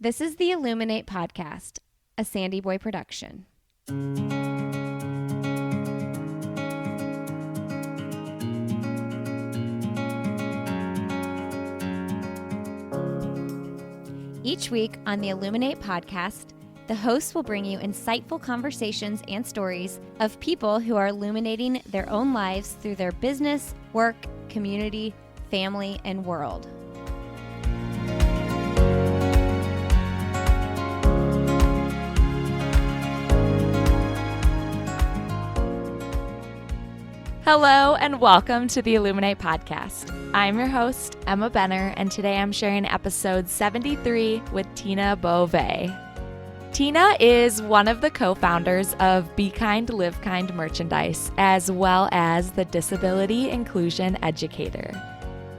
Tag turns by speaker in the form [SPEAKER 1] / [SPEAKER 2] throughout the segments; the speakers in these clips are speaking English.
[SPEAKER 1] This is the Illuminate podcast, a Sandy Boy production. Each week on the Illuminate podcast, the host will bring you insightful conversations and stories of people who are illuminating their own lives through their business, work, community, family, and world. Hello and welcome to the Illuminate podcast. I'm your host, Emma Benner, and today I'm sharing episode 73 with Tina Beauvais. Tina is one of the co-founders of Be Kind, Live Kind merchandise, as well as the Disability Inclusion Educator.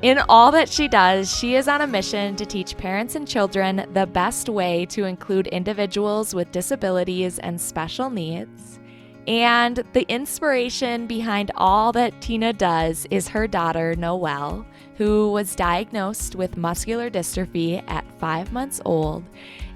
[SPEAKER 1] In all that she does, she is on a mission to teach parents and children the best way to include individuals with disabilities and special needs. And the inspiration behind all that Tina does is her daughter, Noel, who was diagnosed with muscular dystrophy at 5 months old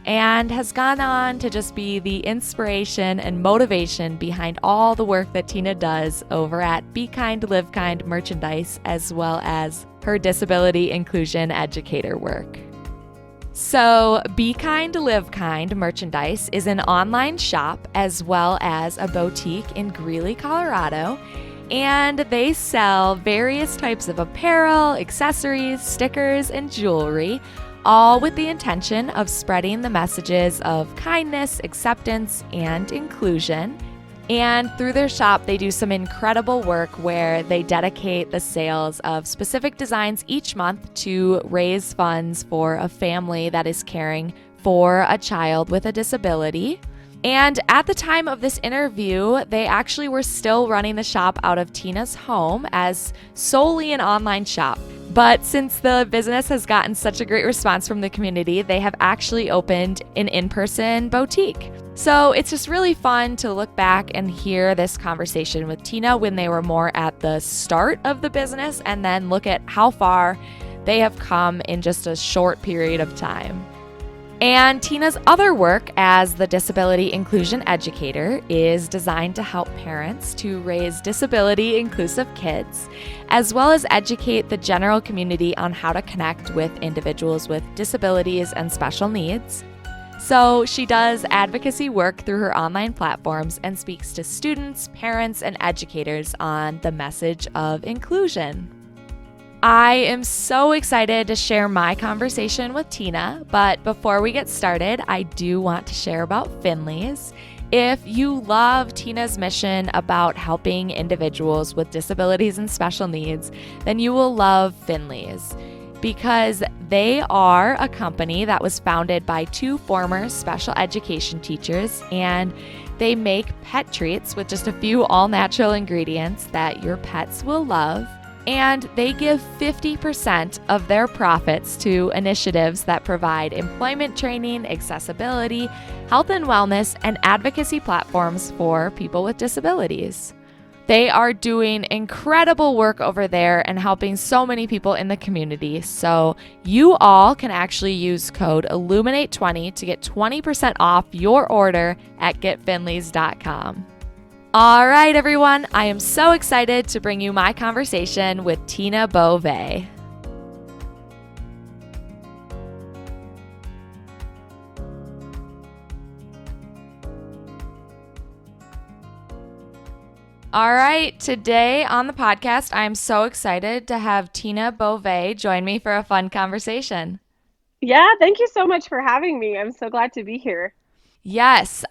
[SPEAKER 1] and has gone on to just be the inspiration and motivation behind all the work that Tina does over at Be Kind, Live Kind merchandise, as well as her Disability Inclusion Educator work. So, Be Kind, Live Kind merchandise is an online shop as well as a boutique in Greeley, Colorado, and they sell various types of apparel, accessories, stickers, and jewelry, all with the intention of spreading the messages of kindness, acceptance, and inclusion. And through their shop, they do some incredible work where they dedicate the sales of specific designs each month to raise funds for a family that is caring for a child with a disability. And at the time of this interview, they actually were still running the shop out of Tina's home as solely an online shop. But since the business has gotten such a great response from the community, they have actually opened an in-person boutique. So it's just really fun to look back and hear this conversation with Tina when they were more at the start of the business and then look at how far they have come in just a short period of time. And Tina's other work as the Disability Inclusion Educator is designed to help parents to raise disability-inclusive kids, as well as educate the general community on how to connect with individuals with disabilities and special needs. So she does advocacy work through her online platforms and speaks to students, parents, and educators on the message of inclusion. I am so excited to share my conversation with Tina, but before we get started, I do want to share about Finley's. If you love Tina's mission about helping individuals with disabilities and special needs, then you will love Finley's, because they are a company that was founded by two former special education teachers, and they make pet treats with just a few all-natural ingredients that your pets will love. And they give 50% of their profits to initiatives that provide employment training, accessibility, health and wellness, and advocacy platforms for people with disabilities. They are doing incredible work over there and helping so many people in the community. So you all can actually use code Illuminate20 to get 20% off your order at getfinleys.com. All right, everyone, I am so excited to bring you my conversation with Tina Beauvais. All right, today on the podcast, I'm so excited to have Tina Beauvais join me for a fun conversation.
[SPEAKER 2] Yeah, thank you so much for having me. I'm so glad to be here.
[SPEAKER 1] Yes,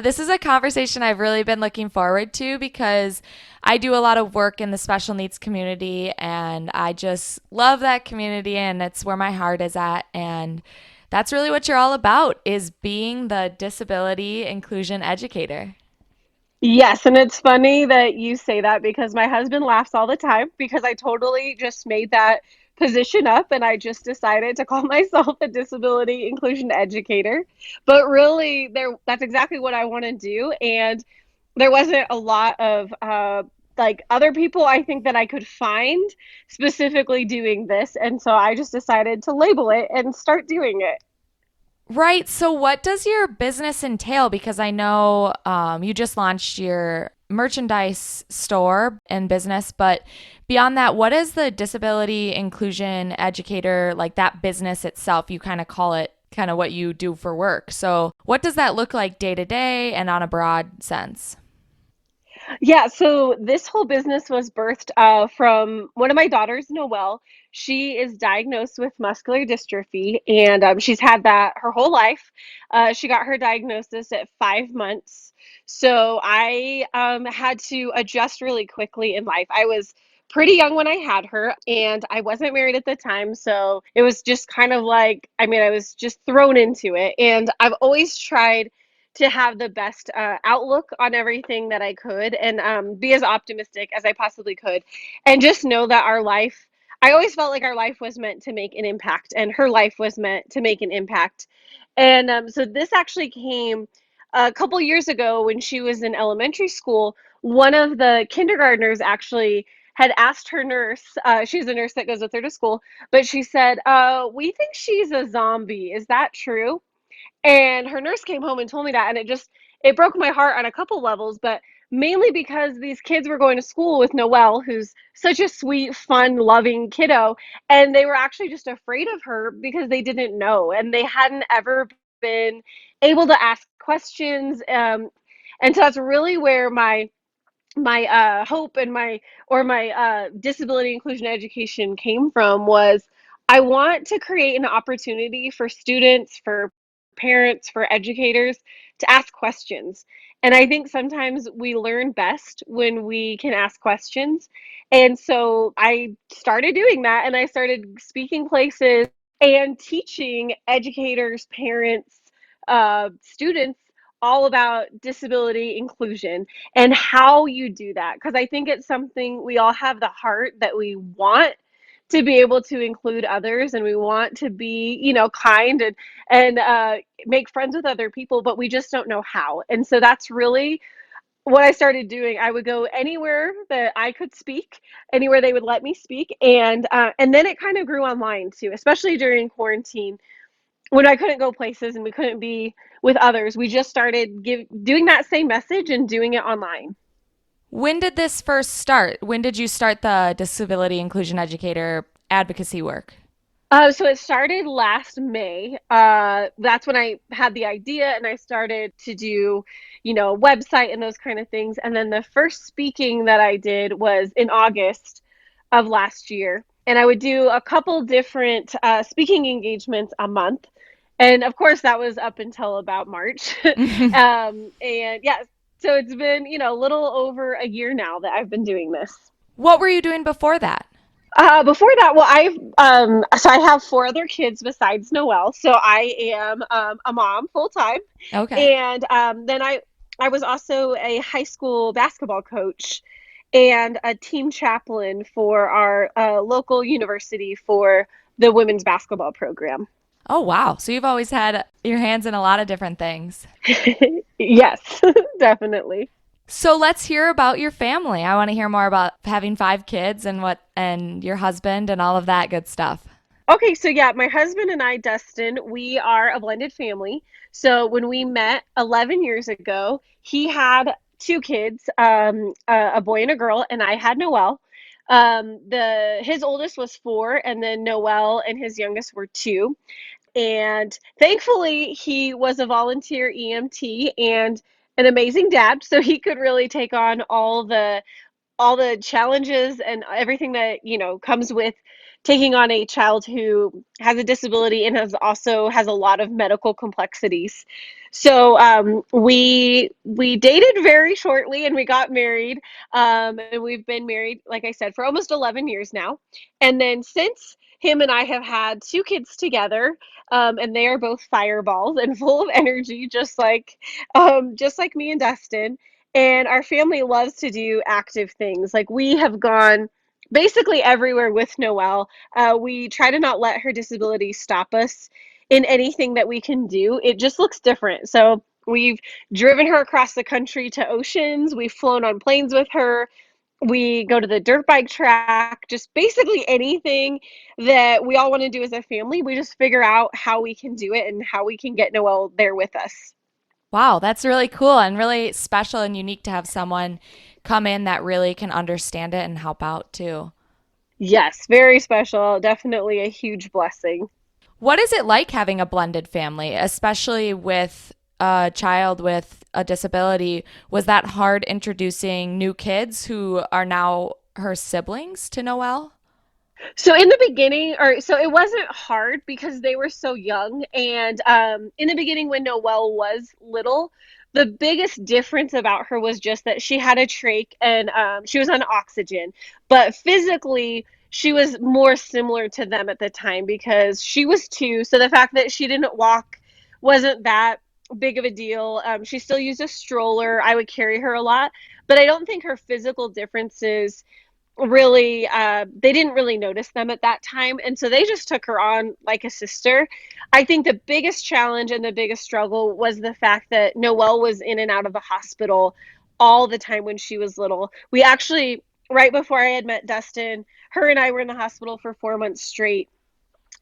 [SPEAKER 1] this is a conversation I've really been looking forward to because I do a lot of work in the special needs community and I just love that community and it's where my heart is at. And that's really what you're all about, is being the disability inclusion educator.
[SPEAKER 2] Yes, and it's funny that you say that because my husband laughs all the time because I totally just made that position up and I just decided to call myself a disability inclusion educator. But really that's exactly what I want to do, and there wasn't a lot of like other people I think that I could find specifically doing this, and so I just decided to label it and start doing it.
[SPEAKER 1] Right. So, what does your business entail? Because I know you just launched your merchandise store and business, but beyond that, what is the Disability Inclusion Educator, like that business itself? You kind of call it kind of what you do for work. So, what does that look like day to day and on a broad sense?
[SPEAKER 2] Yeah, so this whole business was birthed from one of my daughters, Noel. She is diagnosed with muscular dystrophy, and she's had that her whole life. She got her diagnosis at 5 months. So I had to adjust really quickly in life. I was pretty young when I had her, and I wasn't married at the time. So it was just kind of like, I mean, I was just thrown into it. And I've always tried to have the best outlook on everything that I could and be as optimistic as I possibly could. And just know that our life, I always felt like our life was meant to make an impact and her life was meant to make an impact. And so this actually came a couple years ago when she was in elementary school. One of the kindergartners actually had asked her nurse, she's a nurse that goes with her to school, but she said, we think she's a zombie. Is that true? And her nurse came home and told me that, and it broke my heart on a couple levels, but mainly because these kids were going to school with Noelle, who's such a sweet, fun, loving kiddo, and they were actually just afraid of her because they didn't know and they hadn't ever been able to ask questions. And so that's really where my hope and my disability inclusion education came from was I want to create an opportunity for students, for parents, for educators to ask questions. And I think sometimes we learn best when we can ask questions. And so I started doing that and I started speaking places and teaching educators, parents, students all about disability inclusion and how you do that. Because I think it's something we all have the heart that we want to be able to include others and we want to be, kind and make friends with other people, but we just don't know how. And so that's really what I started doing. I would go anywhere that I could speak, anywhere they would let me speak, and then it kind of grew online too, especially during quarantine when I couldn't go places and we couldn't be with others. We just started doing that same message and doing it online.
[SPEAKER 1] When did this first start? When did you start the Disability Inclusion Educator advocacy work?
[SPEAKER 2] So it started last May. That's when I had the idea and I started to do, website and those kind of things. And then the first speaking that I did was in August of last year. And I would do a couple different speaking engagements a month. And of course, that was up until about March. And yeah, so it's been, a little over a year now that I've been doing this.
[SPEAKER 1] What were you doing before that?
[SPEAKER 2] Before that, well, so I have four other kids besides Noel. So I am a mom full time,
[SPEAKER 1] Okay.
[SPEAKER 2] and then I was also a high school basketball coach and a team chaplain for our local university for the women's basketball program.
[SPEAKER 1] Oh, wow. So you've always had your hands in a lot of different things.
[SPEAKER 2] Yes, definitely.
[SPEAKER 1] So let's hear about your family. I want to hear more about having 5 kids and and your husband and all of that good stuff.
[SPEAKER 2] Okay, so yeah, my husband and I, Dustin, we are a blended family. So when we met 11 years ago, he had two kids, a boy and a girl, and I had Noel. The his oldest was 4, and then Noel and his youngest were 2. And thankfully, he was a volunteer EMT and an amazing dad, so he could really take on all the challenges and everything that comes with taking on a child who has a disability and has a lot of medical complexities. So we dated very shortly and we got married, and we've been married, like I said, for almost 11 years now. And then since him and I have had 2 kids together, and they are both fireballs and full of energy, just like me and Dustin. And our family loves to do active things. Like we have gone basically everywhere with Noelle. We try to not let her disability stop us in anything that we can do. It just looks different. So we've driven her across the country to oceans. We've flown on planes with her. We go to the dirt bike track, just basically anything that we all want to do as a family. We just figure out how we can do it and how we can get Noel there with us.
[SPEAKER 1] Wow, that's really cool and really special and unique to have someone come in that really can understand it and help out too.
[SPEAKER 2] Yes, very special. Definitely a huge blessing.
[SPEAKER 1] What is it like having a blended family, especially with a child with a disability? Was that hard introducing new kids who are now her siblings to Noelle?
[SPEAKER 2] So in the beginning, or so it wasn't hard because they were so young. And in the beginning, when Noelle was little, the biggest difference about her was just that she had a trach and she was on oxygen. But physically, she was more similar to them at the time because she was two. So the fact that she didn't walk wasn't that big of a deal. She still used a stroller. I would carry her a lot. But I don't think her physical differences really they didn't really notice them at that time, and so they just took her on like a sister. I think the biggest challenge and the biggest struggle was the fact that Noelle was in and out of the hospital all the time when she was little. We actually, right before I had met Dustin, her and I were in the hospital for 4 months straight,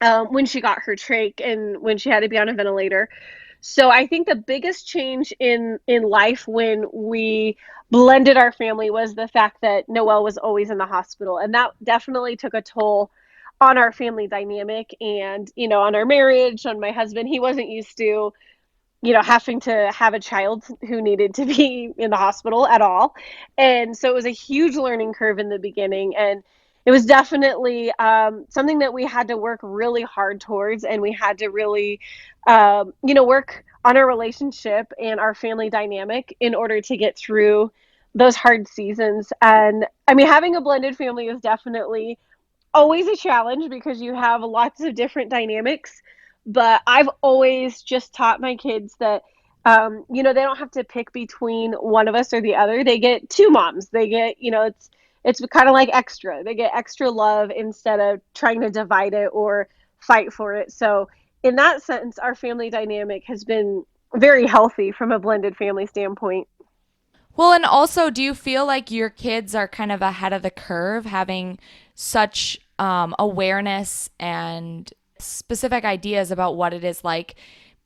[SPEAKER 2] when she got her trach and when she had to be on a ventilator. So I think the biggest change in life when we blended our family was the fact that Noelle was always in the hospital, and that definitely took a toll on our family dynamic and on our marriage, on my husband. He wasn't used to having to have a child who needed to be in the hospital at all. And so it was a huge learning curve in the beginning. And it was definitely something that we had to work really hard towards. And we had to really, work on our relationship and our family dynamic in order to get through those hard seasons. And I mean, having a blended family is definitely always a challenge because you have lots of different dynamics. But I've always just taught my kids that, they don't have to pick between one of us or the other. They get two moms. They get, it's kind of like extra. They get extra love instead of trying to divide it or fight for it. So in that sense, our family dynamic has been very healthy from a blended family standpoint.
[SPEAKER 1] Well, and also, do you feel like your kids are kind of ahead of the curve, having such awareness and specific ideas about what it is like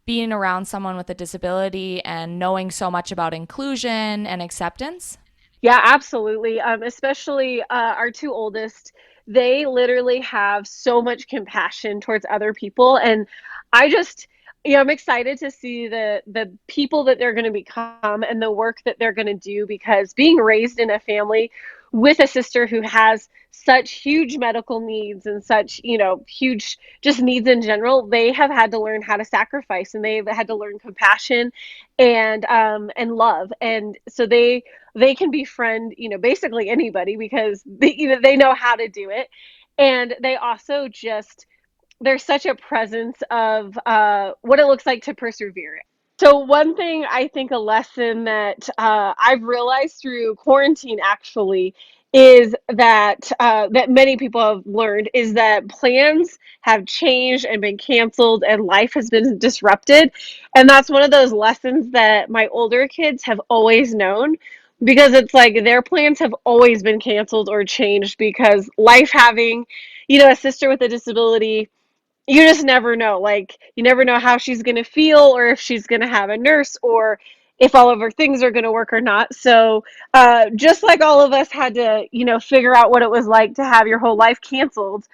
[SPEAKER 1] being around someone with a disability and knowing so much about inclusion and acceptance?
[SPEAKER 2] Yeah, absolutely. Especially our two oldest, they literally have so much compassion towards other people, and I just, I'm excited to see the people that they're going to become and the work that they're going to do because being raised in a family with a sister who has such huge medical needs and such, huge just needs in general, they have had to learn how to sacrifice and they've had to learn compassion and love, and so they can befriend, basically anybody because they know how to do it. And they also just, there's such a presence of what it looks like to persevere. So one thing I think a lesson that I've realized through quarantine actually is that many people have learned is that plans have changed and been canceled and life has been disrupted, and that's one of those lessons that my older kids have always known because it's like their plans have always been canceled or changed because life having a sister with a disability, you just never know. Like, you never know how she's going to feel or if she's going to have a nurse or if all of her things are going to work or not. So, just like all of us had to, figure out what it was like to have your whole life canceled,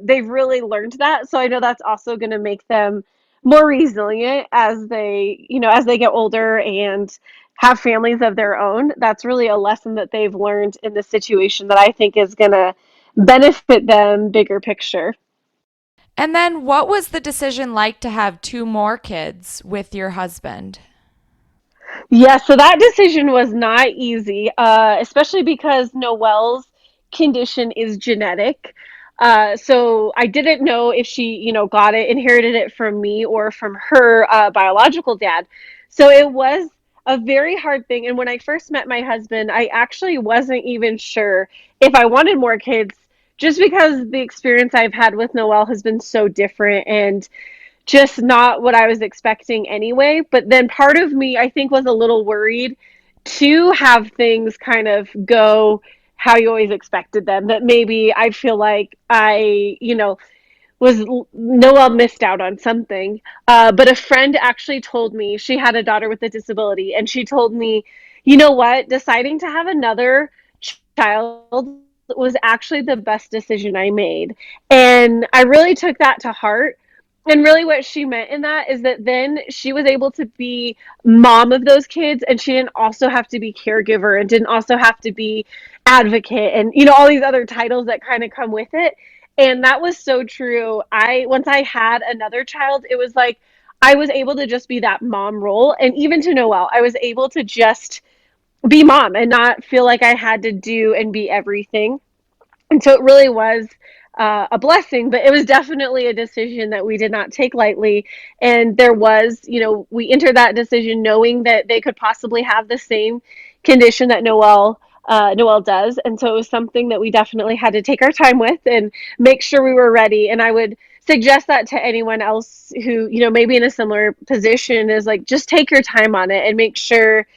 [SPEAKER 2] they've really learned that. So, I know that's also going to make them more resilient as they get older and have families of their own. That's really a lesson that they've learned in this situation that I think is going to benefit them bigger picture.
[SPEAKER 1] And then, what was the decision like to have two more kids with your husband?
[SPEAKER 2] Yeah, so that decision was not easy, especially because Noelle's condition is genetic. So I didn't know if she, got it, inherited it from me or from her biological dad. So it was a very hard thing. And when I first met my husband, I actually wasn't even sure if I wanted more kids, just because the experience I've had with Noelle has been so different. And just not what I was expecting anyway. But then part of me, I think, was a little worried to have things kind of go how you always expected them, that maybe I feel like was Noel missed out on something. But a friend actually told me, she had a daughter with a disability, and she told me, you know what, deciding to have another child was actually the best decision I made. And I really took that to heart. And really, what she meant in that is that then she was able to be mom of those kids, and she didn't also have to be caregiver and didn't also have to be advocate and, all these other titles that kind of come with it. And that was so true. Once I had another child, it was like I was able to just be that mom role. And even to Noel, I was able to just be mom and not feel like I had to do and be everything. And so it really was a blessing, but it was definitely a decision that we did not take lightly. And there was, we entered that decision knowing that they could possibly have the same condition that Noel does. And so it was something that we definitely had to take our time with and make sure we were ready. And I would suggest that to anyone else who, maybe in a similar position, is like, just take your time on it and make sure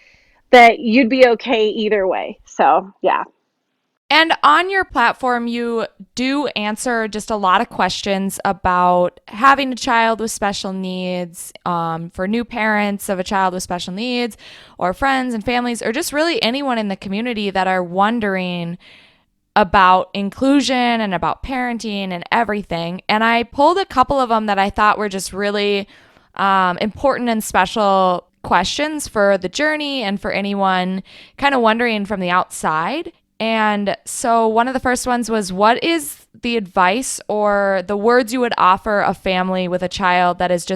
[SPEAKER 2] that you'd be okay either way. So, yeah.
[SPEAKER 1] And on your platform, you do answer just a lot of questions about having a child with special needs, for new parents of a child with special needs, or friends and families, or just really anyone in the community that are wondering about inclusion and about parenting and everything. And I pulled a couple of them that I thought were just really important and special questions for the journey and for anyone kind of wondering from the outside. And so one of the first ones was, what is the advice or the words you would offer a family with a child that has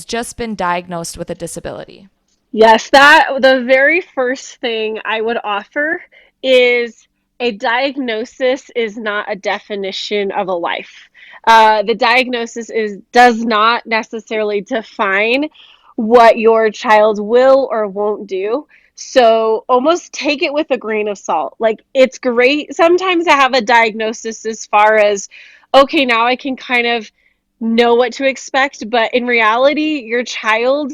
[SPEAKER 1] just been diagnosed with a disability?
[SPEAKER 2] Yes, that the very first thing I would offer is a diagnosis is not a definition of a life. The diagnosis does not necessarily define what your child will or won't do. So almost take it with a grain of salt. Like, it's great sometimes to have a diagnosis as far as, okay, now I can kind of know what to expect, but in reality, your child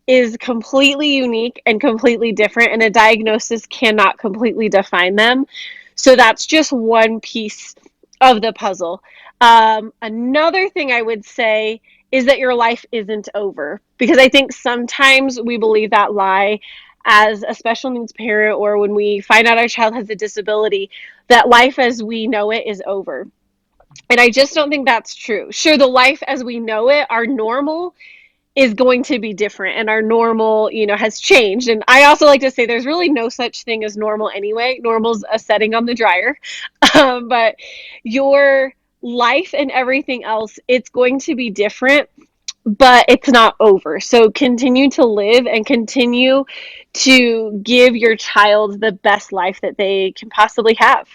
[SPEAKER 2] is completely unique and completely different, and a diagnosis cannot completely define them. So that's just one piece of the puzzle. Another thing I would say is that your life isn't over, because I think sometimes we believe that lie as a special needs parent, or when we find out our child has a disability, that life as we know it is over. And I just don't think that's true. Sure, the life as we know it, our normal, is going to be different, and our normal, has changed. And I also like to say there's really no such thing as normal anyway. Normal's a setting on the dryer. But your life and everything else, it's going to be different, but it's not over. So continue to live and continue to give your child the best life that they can possibly have.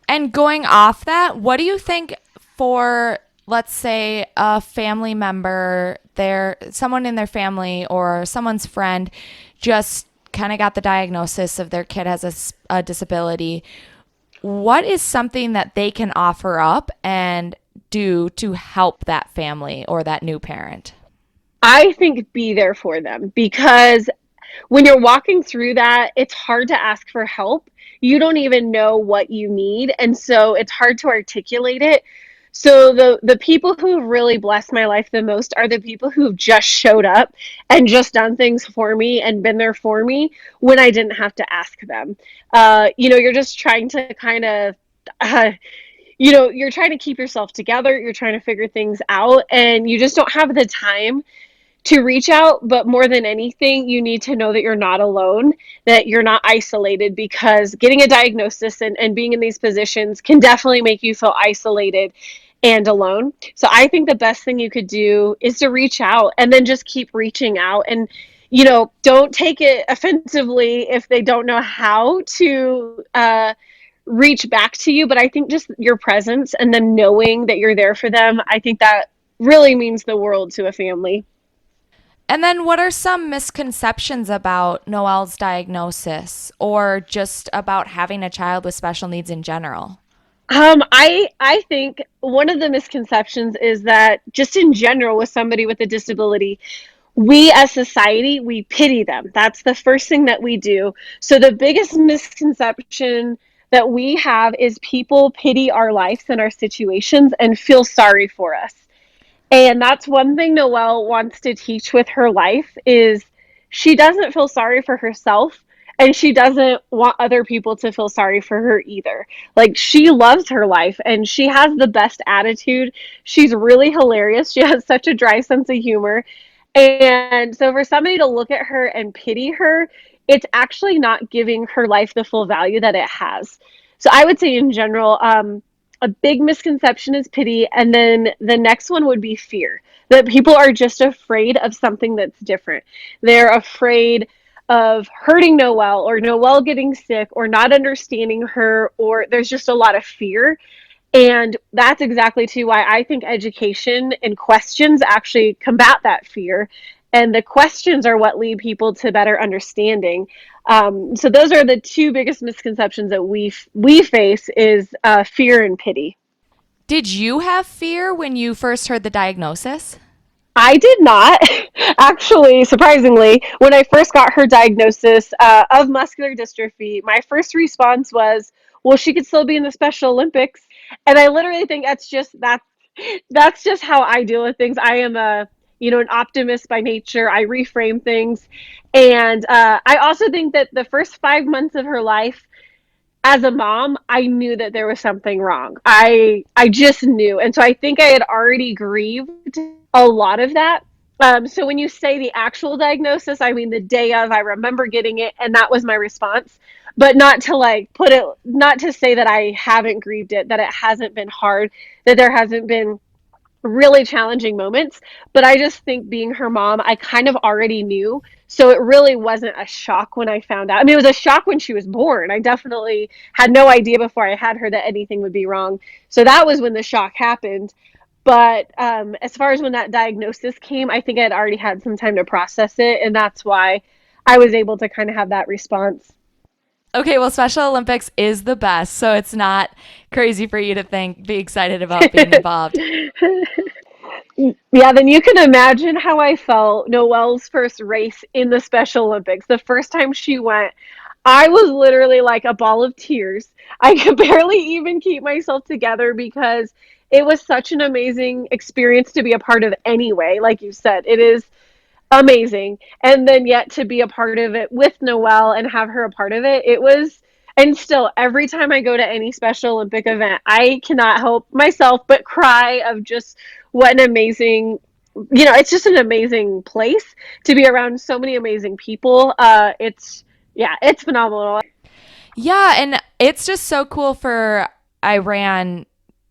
[SPEAKER 1] And going off that, what do you think for, let's say, a family member, someone in their family or someone's friend just kind of got the diagnosis of their kid has a disability? What is something that they can offer up and do to help that family or that new parent?
[SPEAKER 2] I think be there for them, because when you're walking through that, it's hard to ask for help. You don't even know what you need, and so it's hard to articulate it. So the people who have really blessed my life the most are the people who've just showed up and just done things for me and been there for me when I didn't have to ask them. You're just trying to kind of uh, you're trying to keep yourself together, you're trying to figure things out, and you just don't have the time to reach out. But more than anything, you need to know that you're not alone, that you're not isolated, because getting a diagnosis and being in these positions can definitely make you feel isolated and alone. So I think the best thing you could do is to reach out, and then just keep reaching out. And don't take it offensively if they don't know how to reach back to you. But I think just your presence and them knowing that you're there for them, I think that really means the world to a family.
[SPEAKER 1] And then what are some misconceptions about Noel's diagnosis or just about having a child with special needs in general?
[SPEAKER 2] I think one of the misconceptions is that just in general, with somebody with a disability, we as society, we pity them. That's the first thing that we do. So the biggest misconception that we have is people pity our lives and our situations and feel sorry for us. And that's one thing Noelle wants to teach with her life is she doesn't feel sorry for herself and she doesn't want other people to feel sorry for her either. Like she loves her life and she has the best attitude. She's really hilarious. She has such a dry sense of humor. And so for somebody to look at her and pity her, it's actually not giving her life the full value that it has. So I would say in general, a big misconception is pity, and then the next one would be fear. That people are just afraid of something that's different. They're afraid of hurting Noelle or Noelle getting sick or not understanding her, or there's just a lot of fear. And that's exactly too why I think education and questions actually combat that fear. And the questions are what lead people to better understanding. So those are the two biggest misconceptions that we face is fear and pity.
[SPEAKER 1] Did you have fear when you first heard the diagnosis?
[SPEAKER 2] I did not. Actually, surprisingly, when I first got her diagnosis of muscular dystrophy, my first response was, well, she could still be in the Special Olympics. And I literally think that's just how I deal with things. I am an optimist by nature. I reframe things. And I also think that the first 5 months of her life, as a mom, I knew that there was something wrong. I just knew. And so I think I had already grieved a lot of that. So when you say the actual diagnosis, I mean the day of, I remember getting it and that was my response. But not to not to say that I haven't grieved it, that it hasn't been hard, that there hasn't been really challenging moments. But I just think being her mom, I kind of already knew. So it really wasn't a shock when I found out. I mean, it was a shock when she was born. I definitely had no idea before I had her that anything would be wrong. So that was when the shock happened. But as far as when that diagnosis came, I think I had already had some time to process it. And that's why I was able to kind of have that response.
[SPEAKER 1] Okay, well, Special Olympics is the best, so it's not crazy for you to be excited about being involved.
[SPEAKER 2] Yeah, then you can imagine how I felt Noelle's first race in the Special Olympics. The first time she went, I was literally like a ball of tears. I could barely even keep myself together because it was such an amazing experience to be a part of anyway. Like you said, it is amazing. And then yet to be a part of it with Noelle and have her a part of it, it was, and still every time I go to any Special Olympic event, I cannot help myself but cry of just what an amazing, it's just an amazing place to be around so many amazing people. It's phenomenal.
[SPEAKER 1] Yeah, and it's just so cool I ran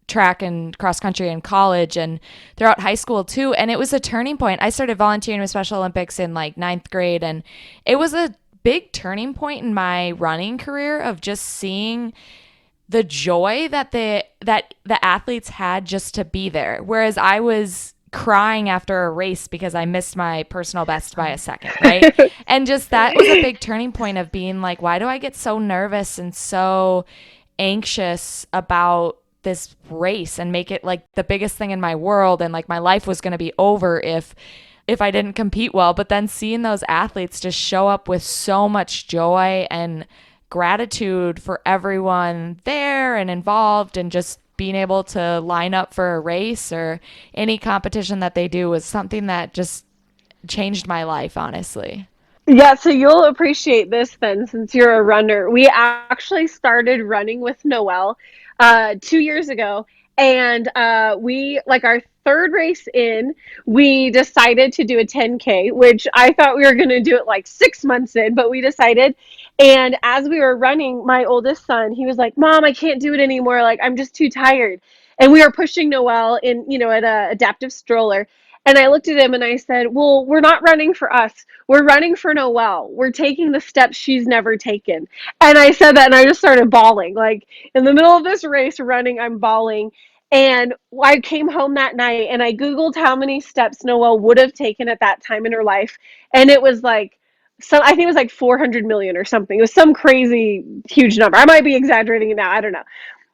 [SPEAKER 1] track and cross country in college and throughout high school too. And it was a turning point. I started volunteering with Special Olympics in like ninth grade, and it was a big turning point in my running career of just seeing the joy that the athletes had just to be there. Whereas I was crying after a race because I missed my personal best by a second, right? And just that was a big turning point of being like, why do I get so nervous and so anxious about this race and make it like the biggest thing in my world, and like my life was going to be over if I didn't compete well. But then seeing those athletes just show up with so much joy and gratitude for everyone there and involved, and just being able to line up for a race or any competition that they do was something that just changed my life, honestly.
[SPEAKER 2] Yeah, so you'll appreciate this then since you're a runner. We actually started running with Noelle 2 years ago. And we, like our third race in, we decided to do a 10K, which I thought we were going to do it like 6 months in, but we decided. And as we were running, my oldest son, he was like, Mom, I can't do it anymore. Like, I'm just too tired. And we were pushing Noelle in an adaptive stroller. And I looked at him and I said, well, we're not running for us. We're running for Noelle. We're taking the steps she's never taken. And I said that and I just started bawling. Like in the middle of this race running, I'm bawling. And I came home that night and I Googled how many steps Noelle would have taken at that time in her life. And it was like, I think it was like 400 million or something. It was some crazy huge number. I might be exaggerating it now. I don't know.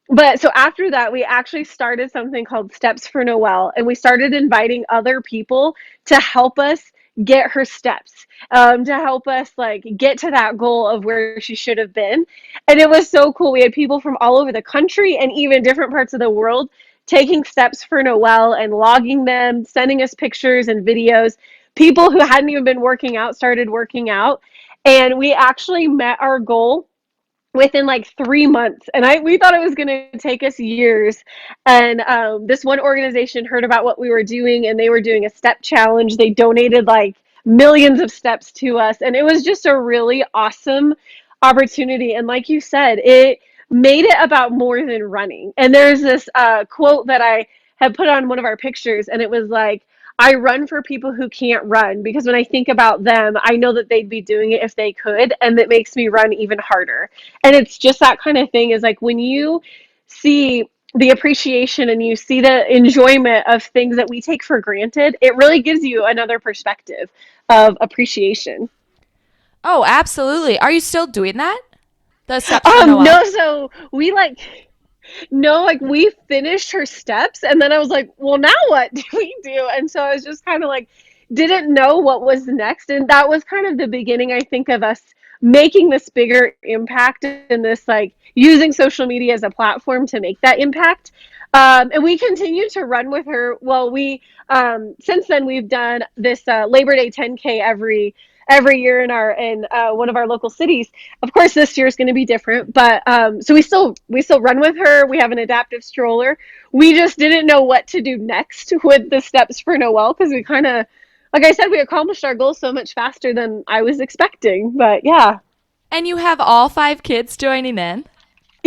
[SPEAKER 2] But so after that, we actually started something called Steps for Noelle, and we started inviting other people to help us get her steps, to help us like get to that goal of where she should have been. And it was so cool. We had people from all over the country and even different parts of the world taking steps for Noel and logging them, sending us pictures and videos. People who hadn't even been working out started working out. And we actually met our goal within like 3 months, and we thought it was going to take us years. And this one organization heard about what we were doing, and they were doing a step challenge. They donated like millions of steps to us, and it was just a really awesome opportunity. And like you said, it made it about more than running. And there's this quote that I had put on one of our pictures, and it was like, I run for people who can't run, because when I think about them, I know that they'd be doing it if they could, and that makes me run even harder. And it's just that kind of thing, is like when you see the appreciation and you see the enjoyment of things that we take for granted, it really gives you another perspective of appreciation.
[SPEAKER 1] Oh, absolutely. Are you still doing that? The steps for Noel?
[SPEAKER 2] No, so we like, no, like we finished her steps, and then I was like, well, now what do we do? And so I was just kind of like, didn't know what was next. And that was kind of the beginning, I think, of us making this bigger impact, and this like using social media as a platform to make that impact. And we continue to run with her. Well, we since then we've done this Labor Day 10K every year in our in one of our local cities. Of course, this year is going to be different, but so we still run with her. We have an adaptive stroller. We just didn't know what to do next with the steps for Noel, because we kind of, like I said, we accomplished our goal so much faster than I was expecting. But yeah.
[SPEAKER 1] And you have all 5 kids joining in?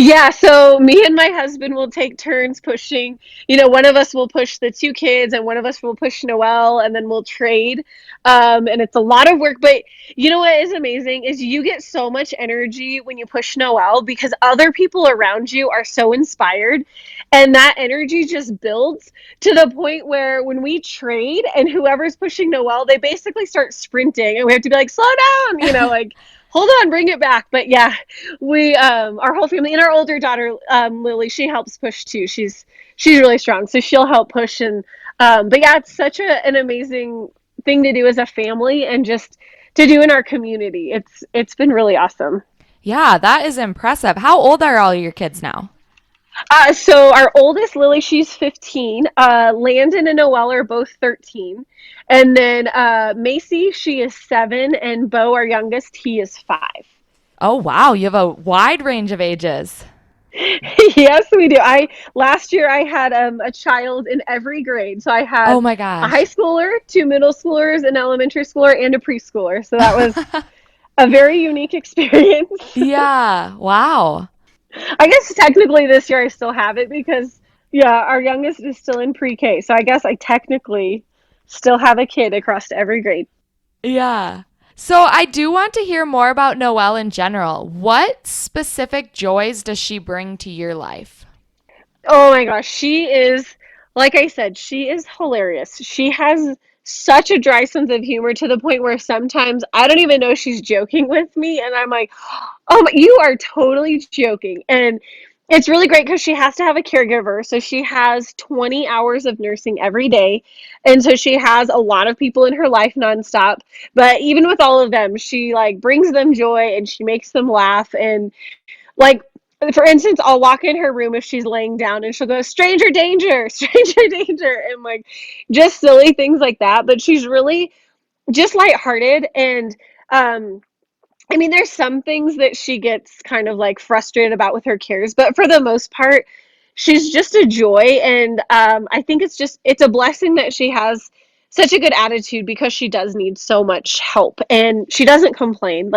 [SPEAKER 2] Yeah, so me and my husband will take turns pushing. One of us will push the 2 kids, and one of us will push Noel, and then we'll trade. And it's a lot of work, but you know what is amazing is you get so much energy when you push Noel, because other people around you are so inspired, and that energy just builds to the point where when we trade and whoever's pushing Noel, they basically start sprinting, and we have to be like, slow down, like, hold on, bring it back. But yeah, we our whole family, and our older daughter, Lily, she helps push too. She's really strong, so she'll help push. And but yeah, it's such an amazing thing to do as a family, and just to do in our community. It's been really awesome.
[SPEAKER 1] Yeah, that is impressive. How old are all your kids now?
[SPEAKER 2] So our oldest, Lily, she's 15. Landon and Noel are both 13. And then Macy, she is 7. And Bo, our youngest, he is 5.
[SPEAKER 1] Oh, wow. You have a wide range of ages.
[SPEAKER 2] Yes, we do. I Last year I had a child in every grade. So I
[SPEAKER 1] Oh
[SPEAKER 2] had
[SPEAKER 1] my
[SPEAKER 2] a high
[SPEAKER 1] gosh.
[SPEAKER 2] schooler, 2 middle schoolers, an elementary schooler, and a preschooler. So that was a very unique experience.
[SPEAKER 1] Yeah. Wow.
[SPEAKER 2] I guess technically this year I still have it, because yeah, our youngest is still in pre-K. So I guess I technically still have a kid across every grade.
[SPEAKER 1] Yeah. So I do want to hear more about Noelle in general. What specific joys does she bring to your life?
[SPEAKER 2] Oh my gosh, she is, like I said, she is hilarious. She has such a dry sense of humor, to the point where sometimes I don't even know she's joking with me, and I'm like, "Oh, you are totally joking." And it's really great because she has to have a caregiver. So she has 20 hours of nursing every day. And so she has a lot of people in her life nonstop. But even with all of them, she like brings them joy, and she makes them laugh. And like, for instance, I'll walk in her room if she's laying down, and she'll go, stranger danger, stranger danger, and like just silly things like that. But she's really just lighthearted. And I mean, there's some things that she gets kind of like frustrated about with her cares, but for the most part, she's just a joy. And I think it's a blessing that she has such a good attitude, because she does need so much help, and she doesn't complain.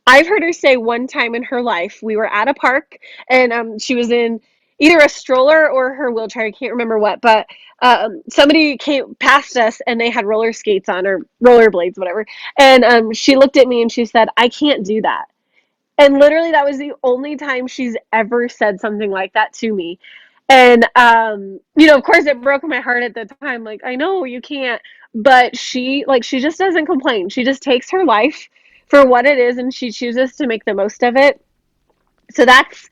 [SPEAKER 2] I've heard her say one time in her life, we were at a park, and she was in either a stroller or her wheelchair. I can't remember what, but somebody came past us, and they had roller skates on, or rollerblades, whatever. And she looked at me and she said, I can't do that. And literally, that was the only time she's ever said something like that to me. And, of course, it broke my heart at the time. Like, I know you can't, but she just doesn't complain. She just takes her life for what it is, and she chooses to make the most of it. So that's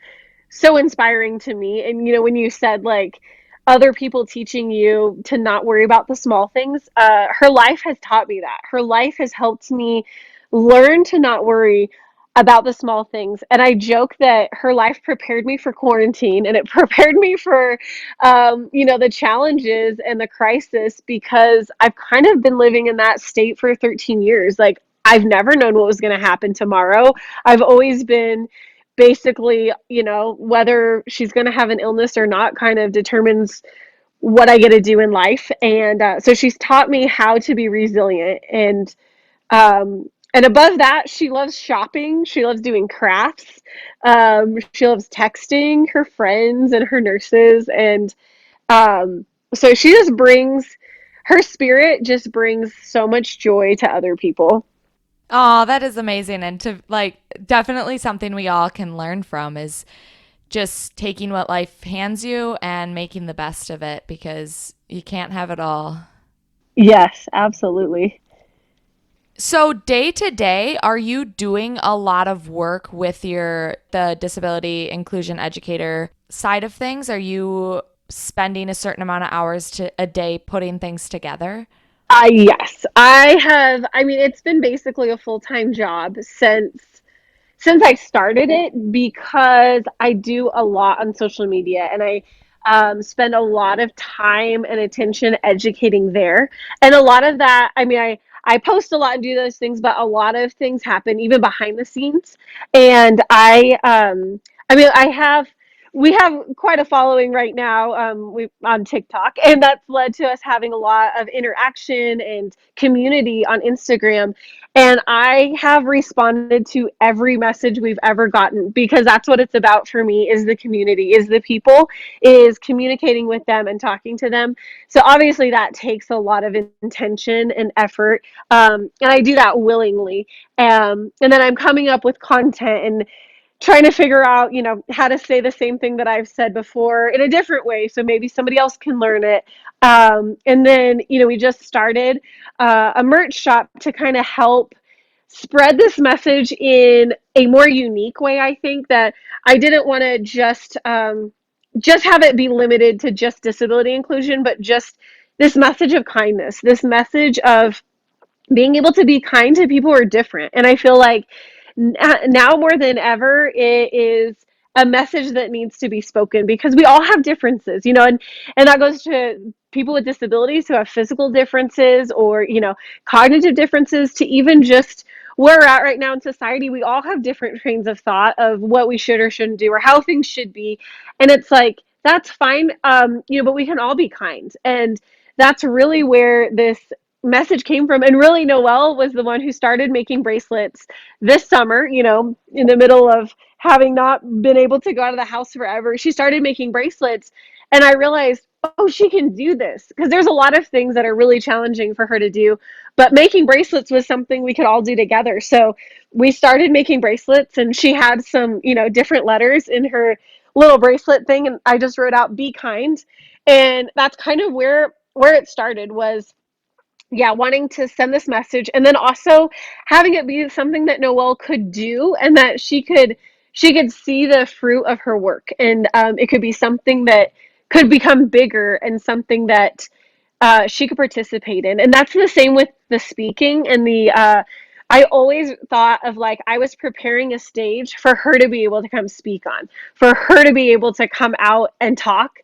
[SPEAKER 2] so inspiring to me. And, when you said, like, other people teaching you to not worry about the small things. Her life has taught me that. Her life has helped me learn to not worry about the small things. And I joke that her life prepared me for quarantine and it prepared me for, the challenges and the crisis because I've kind of been living in that state for 13 years. Like, I've never known what was going to happen tomorrow. I've always been basically, whether she's going to have an illness or not kind of determines what I get to do in life. And so she's taught me how to be resilient. And above that, she loves shopping. She loves doing crafts. She loves texting her friends and her nurses. And so she just brings, her spirit just brings so much joy to other people.
[SPEAKER 1] Oh, that is amazing. And to like, definitely something we all can learn from is just taking what life hands you and making the best of it because you can't have it all.
[SPEAKER 2] Yes, absolutely.
[SPEAKER 1] So day to day, are you doing a lot of work with the disability inclusion educator side of things? Are you spending a certain amount of hours to a day putting things together?
[SPEAKER 2] Yes, I have. I mean, it's been basically a full-time job since I started it because I do a lot on social media and I spend a lot of time and attention educating there. And a lot of that, I post a lot and do those things, but a lot of things happen even behind the scenes. And I have. We have quite a following right now we on TikTok, and that's led to us having a lot of interaction and community on Instagram. And I have responded to every message we've ever gotten because that's what it's about for me is the community, is the people, is communicating with them and talking to them. So obviously that takes a lot of intention and effort. And I do that willingly. And then I'm coming up with content and trying to figure out, how to say the same thing that I've said before in a different way. So maybe somebody else can learn it. And then, we just started a merch shop to kind of help spread this message in a more unique way. I think that I didn't want to just have it be limited to just disability inclusion, but just this message of kindness, this message of being able to be kind to people who are different. And I feel like now more than ever, it is a message that needs to be spoken because we all have differences, and that goes to people with disabilities who have physical differences or, cognitive differences to even just where we're at right now in society. We all have different trains of thought of what we should or shouldn't do or how things should be. And it's like, that's fine. But we can all be kind. And that's really where this message came from. And really, Noel was the one who started making bracelets this summer, in the middle of having not been able to go out of the house forever. She started making bracelets. And I realized, oh, she can do this because there's a lot of things that are really challenging for her to do. But making bracelets was something we could all do together. So we started making bracelets, and she had some, different letters in her little bracelet thing. And I just wrote out, be kind. And that's kind of where it started was, yeah, wanting to send this message and then also having it be something that Noelle could do and that she could see the fruit of her work. And it could be something that could become bigger and something that she could participate in. And that's the same with the speaking and I always thought of like I was preparing a stage for her to be able to come speak on, for her to be able to come out and talk,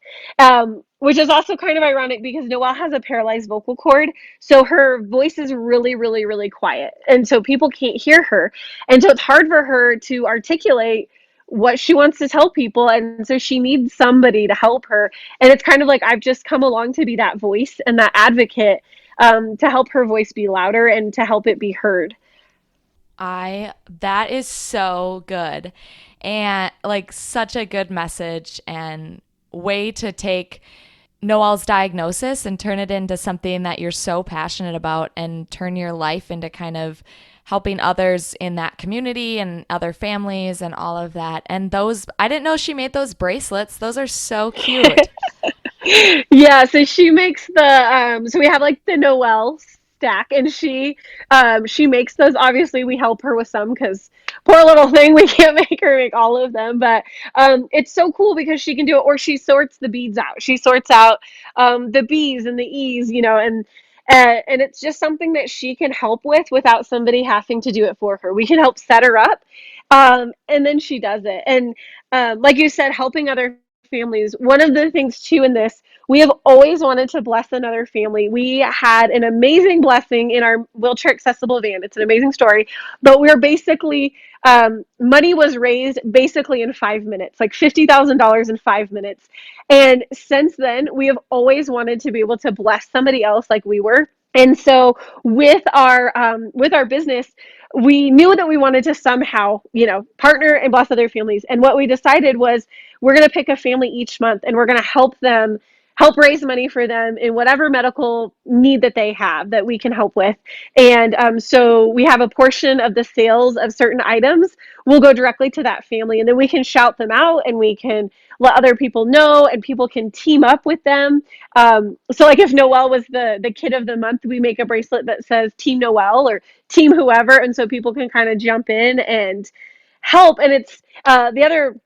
[SPEAKER 2] which is also kind of ironic because Noelle has a paralyzed vocal cord. So her voice is really, really, really quiet. And so people can't hear her. And so it's hard for her to articulate what she wants to tell people. And so she needs somebody to help her. And it's kind of like I've just come along to be that voice and that advocate to help her voice be louder and to help it be heard.
[SPEAKER 1] That is so good. And like such a good message and way to take Noel's diagnosis and turn it into something that you're so passionate about and turn your life into kind of helping others in that community and other families and all of that. And those, I didn't know she made those bracelets. Those are so cute.
[SPEAKER 2] Yeah, so she makes so we have like the Noel stack, and she makes those. Obviously, we help her with some because poor little thing, we can't make her make all of them. But it's so cool because she can do it, or she sorts the beads out. She sorts out the B's and the E's, and it's just something that she can help with without somebody having to do it for her. We can help set her up, and then she does it. And like you said, helping other families. One of the things too in this, we have always wanted to bless another family. We had an amazing blessing in our wheelchair accessible van. It's an amazing story, but we're basically money was raised basically in 5 minutes, like $50,000 in 5 minutes. And since then, we have always wanted to be able to bless somebody else like we were. And so with our business, we knew that we wanted to somehow, partner and bless other families. And what we decided was we're going to pick a family each month, and we're going to help raise money for them in whatever medical need that they have that we can help with. And so we have a portion of the sales of certain items will go directly to that family, and then we can shout them out, and we can let other people know, and people can team up with them. So like if Noel was the kid of the month, we make a bracelet that says Team Noel or Team whoever, and so people can kind of jump in and help. And it's the other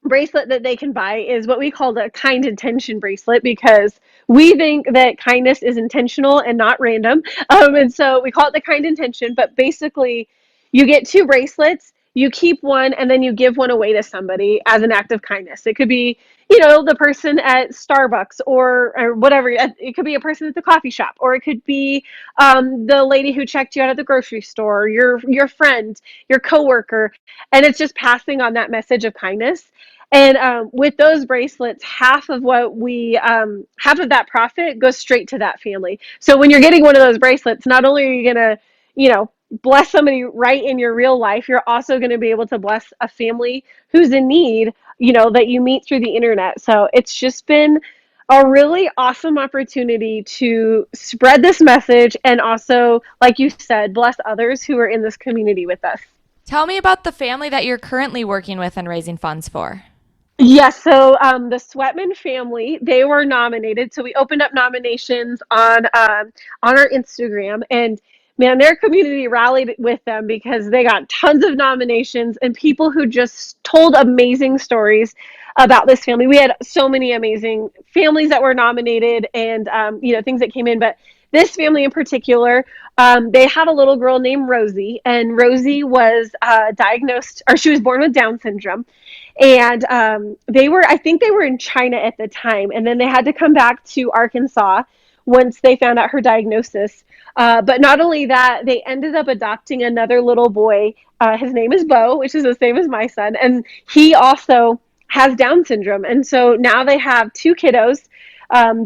[SPEAKER 2] bracelet that they can buy is what we call the kind intention bracelet, because we think that kindness is intentional and not random. And so we call it the kind intention. But basically, you get two bracelets, you keep one, and then you give one away to somebody as an act of kindness. It could be, the person at Starbucks or whatever. It could be a person at the coffee shop, or it could be the lady who checked you out at the grocery store, your friend, your coworker, and it's just passing on that message of kindness. And with those bracelets, half of that profit goes straight to that family. So when you're getting one of those bracelets, not only are you gonna, bless somebody right in your real life, you're also going to be able to bless a family who's in need, that you meet through the internet. So it's just been a really awesome opportunity to spread this message, and also, like you said, bless others who are in this community with us.
[SPEAKER 1] Tell me about the family that you're currently working with and raising funds for.
[SPEAKER 2] Yes, so the Sweatman family, they were nominated. So we opened up nominations on our Instagram, and man, their community rallied with them because they got tons of nominations and people who just told amazing stories about this family. We had so many amazing families that were nominated, and things that came in. But this family in particular, they had a little girl named Rosie, and Rosie was diagnosed, or she was born with Down syndrome. And I think they were in China at the time, and then they had to come back to Arkansas once they found out her diagnosis. But not only that, they ended up adopting another little boy. His name is Beau, which is the same as my son, and he also has Down syndrome. And so now they have two kiddos,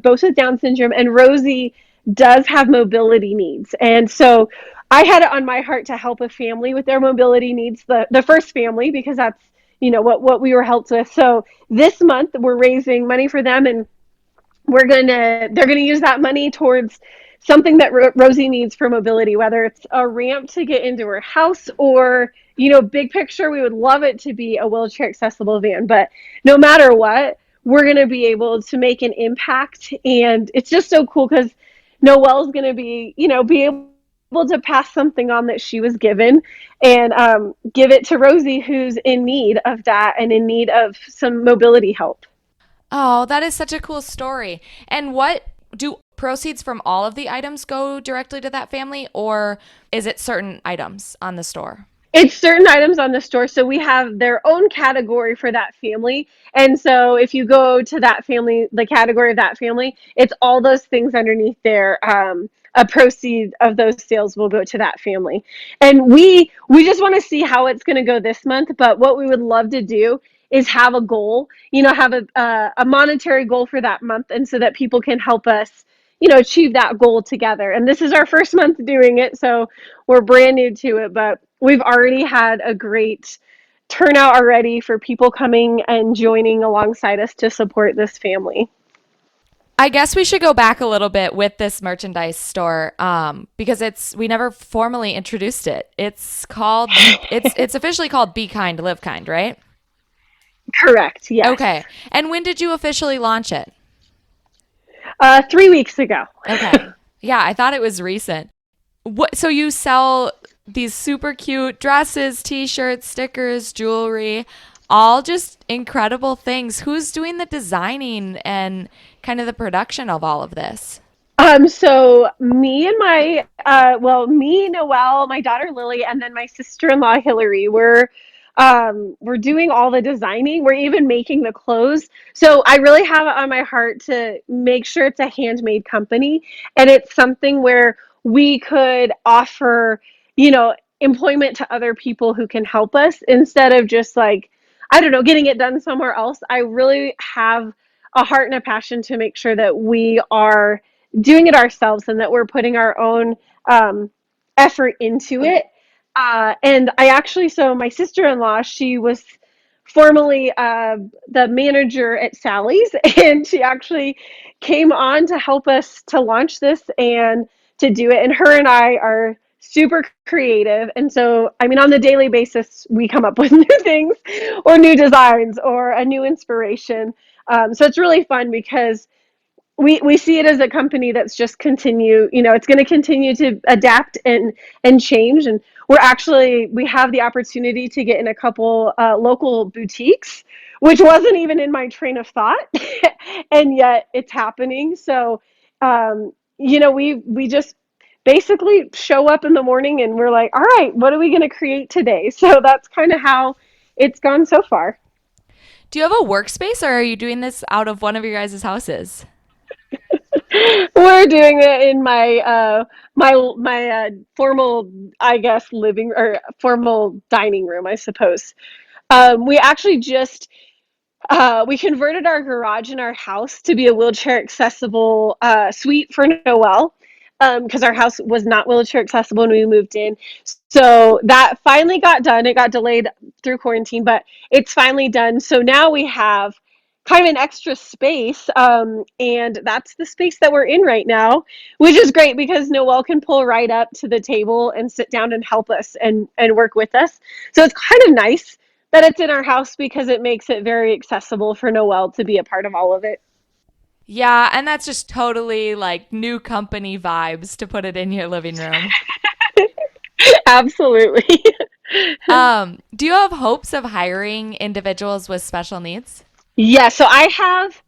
[SPEAKER 2] both with Down syndrome, and Rosie does have mobility needs. And so I had it on my heart to help a family with their mobility needs, the first family, because that's what we were helped with. So this month we're raising money for them, and they're gonna use that money towards something that Rosie needs for mobility, whether it's a ramp to get into her house, or big picture, we would love it to be a wheelchair accessible van. But no matter what, we're going to be able to make an impact. And it's just so cool because Noelle's going to be able to pass something on that she was given, and give it to Rosie, who's in need of that and in need of some mobility help.
[SPEAKER 1] Oh, that is such a cool story. And what do proceeds from all of the items go directly to that family, or is it certain items on the store?
[SPEAKER 2] It's certain items on the store. So we have their own category for that family. And so if you go to that family, the category of that family, it's all those things underneath there. A proceed of those sales will go to that family. And we just want to see how it's going to go this month. But what we would love to do is have a goal, have a monetary goal for that month. And so that people can help us, achieve that goal together. And this is our first month doing it, so we're brand new to it, but we've already had a great turnout already for people coming and joining alongside us to support this family.
[SPEAKER 1] I guess we should go back a little bit with this merchandise store, because we never formally introduced it. It's officially called Be Kind, Live Kind, right?
[SPEAKER 2] Correct, yes.
[SPEAKER 1] Okay. And when did you officially launch it?
[SPEAKER 2] 3 weeks ago.
[SPEAKER 1] Okay. Yeah, I thought it was recent. So you sell these super cute dresses, t-shirts, stickers, jewelry, all just incredible things. Who's doing the designing and kind of the production of all of this?
[SPEAKER 2] So me and me, Noel, my daughter Lily, and then my sister-in-law Hillary, we're doing all the designing. We're even making the clothes. So I really have it on my heart to make sure it's a handmade company, and it's something where we could offer, you know, employment to other people who can help us instead of just like, I don't know, getting it done somewhere else. I really have a heart and a passion to make sure that we are doing it ourselves and that we're putting our own effort into it. And I actually, so my sister-in-law, she was formerly the manager at Sally's, and she actually came on to help us to launch this and to do it. And her and I are super creative. And so, I mean, on the daily basis, we come up with new things or new designs or a new inspiration. So it's really fun because we see it as a company that's just continue, you know, it's going to continue to adapt and change. And we have the opportunity to get in a couple local boutiques, which wasn't even in my train of thought, and yet it's happening. So you know, we just basically show up in the morning and we're like, all right, what are we going to create today? So that's kind of how it's gone so far.
[SPEAKER 1] Do you have a workspace or are you doing this out of one of your guys' houses?
[SPEAKER 2] We're doing it in my formal, I guess, living or formal dining room, I suppose. We actually just we converted our garage in our house to be a wheelchair accessible suite for Noel because our house was not wheelchair accessible when we moved in. So that finally got done. It got delayed through quarantine, but it's finally done. So now we have kind of an extra space, and that's the space that we're in right now, which is great because Noel can pull right up to the table and sit down and help us and work with us. So it's kind of nice that it's in our house because it makes it very accessible for Noel to be a part of all of it.
[SPEAKER 1] Yeah, and that's just totally like new company vibes to put it in your living room.
[SPEAKER 2] Absolutely.
[SPEAKER 1] Do you have hopes of hiring individuals with special needs?
[SPEAKER 2] Yeah, so I have,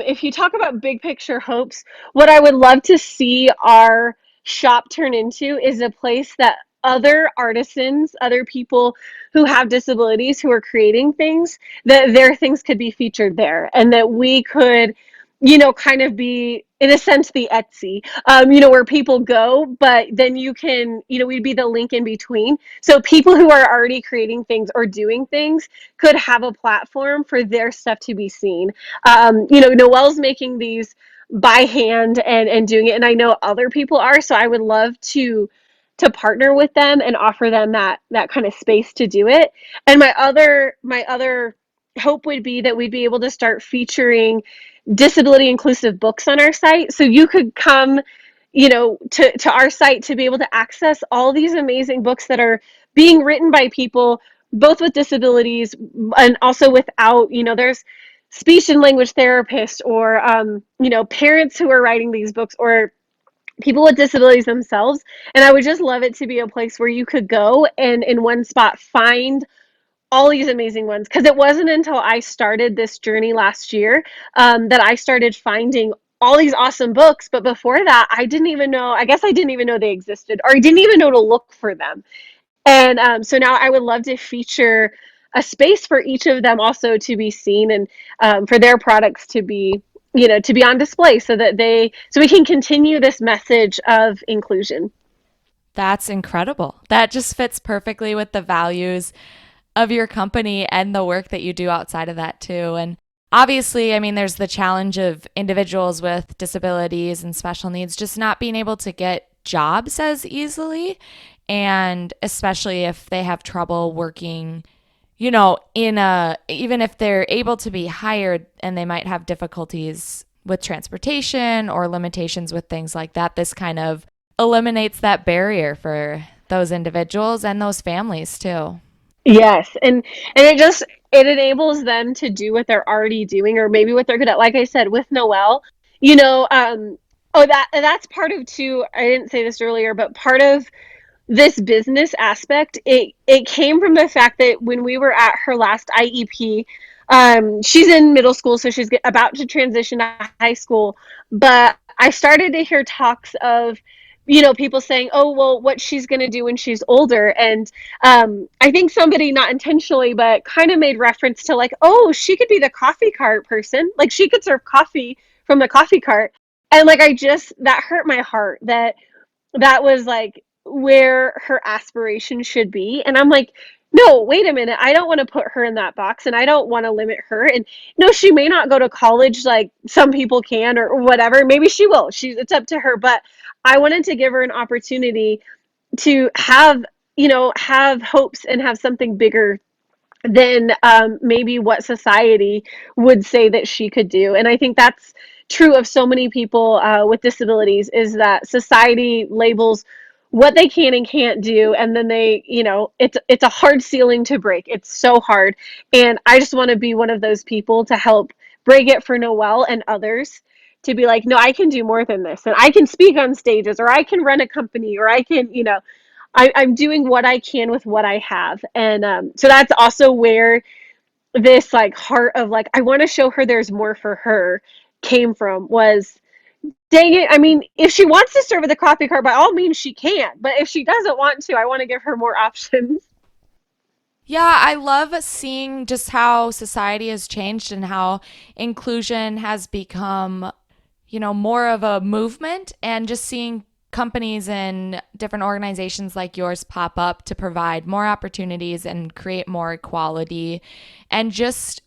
[SPEAKER 2] if you talk about big picture hopes, what I would love to see our shop turn into is a place that other artisans, other people who have disabilities who are creating things, that their things could be featured there and that we could, you know, kind of be, in a sense, the Etsy, you know, where people go, but then you can, you know, we'd be the link in between. So people who are already creating things or doing things could have a platform for their stuff to be seen. You know, Noel's making these by hand and doing it, and I know other people are. So I would love to partner with them and offer them that kind of space to do it. And my other hope would be that we'd be able to start featuring disability inclusive books on our site, so you could come, you know, to our site to be able to access all these amazing books that are being written by people both with disabilities and also without, you know, there's speech and language therapists or you know, parents who are writing these books or people with disabilities themselves. And I would just love it to be a place where you could go and in one spot find all these amazing ones, because it wasn't until I started this journey last year that I started finding all these awesome books. But before that, I didn't even know, I guess I didn't even know they existed, or I didn't even know to look for them. And so now I would love to feature a space for each of them also to be seen, and for their products to be, you know, to be on display so that so we can continue this message of inclusion.
[SPEAKER 1] That's incredible. That just fits perfectly with the values of your company and the work that you do outside of that too. And obviously, I mean, there's the challenge of individuals with disabilities and special needs just not being able to get jobs as easily. And especially if they have trouble working, you know, even if they're able to be hired and they might have difficulties with transportation or limitations with things like that, this kind of eliminates that barrier for those individuals and those families too.
[SPEAKER 2] Yes, and it enables them to do what they're already doing, or maybe what they're good at. Like I said, with Noel, you know, Oh, that's part of too. I didn't say this earlier, but part of this business aspect, it came from the fact that when we were at her last IEP, she's in middle school, so she's about to transition to high school. But I started to hear talks of, people saying, "Oh, well, what she's going to do when she's older," and I think somebody, not intentionally, but kind of made reference to like, "Oh, she could be the coffee cart person. Like she could serve coffee from the coffee cart." And like I just that hurt my heart that was like where her aspiration should be. And I'm like, no, wait a minute. I don't want to put her in that box and I don't want to limit her. And no, she may not go to college like some people can or whatever. Maybe she will. It's up to her. But I wanted to give her an opportunity to have hopes and have something bigger than maybe what society would say that she could do. And I think that's true of so many people with disabilities is that society labels what they can and can't do, and then it's a hard ceiling to break. It's so hard, and I just want to be one of those people to help break it for Noel and others, to be like, no, I can do more than this, and I can speak on stages, or I can run a company, or I can, I'm doing what I can with what I have. And so that's also where this like heart of like, I want to show her there's more for her came from. Was, dang it, I mean, if she wants to serve at the coffee cart, by all means she can. But if she doesn't want to, I want to give her more options.
[SPEAKER 1] Yeah, I love seeing just how society has changed and how inclusion has become, more of a movement, and just seeing companies and different organizations like yours pop up to provide more opportunities and create more equality. And just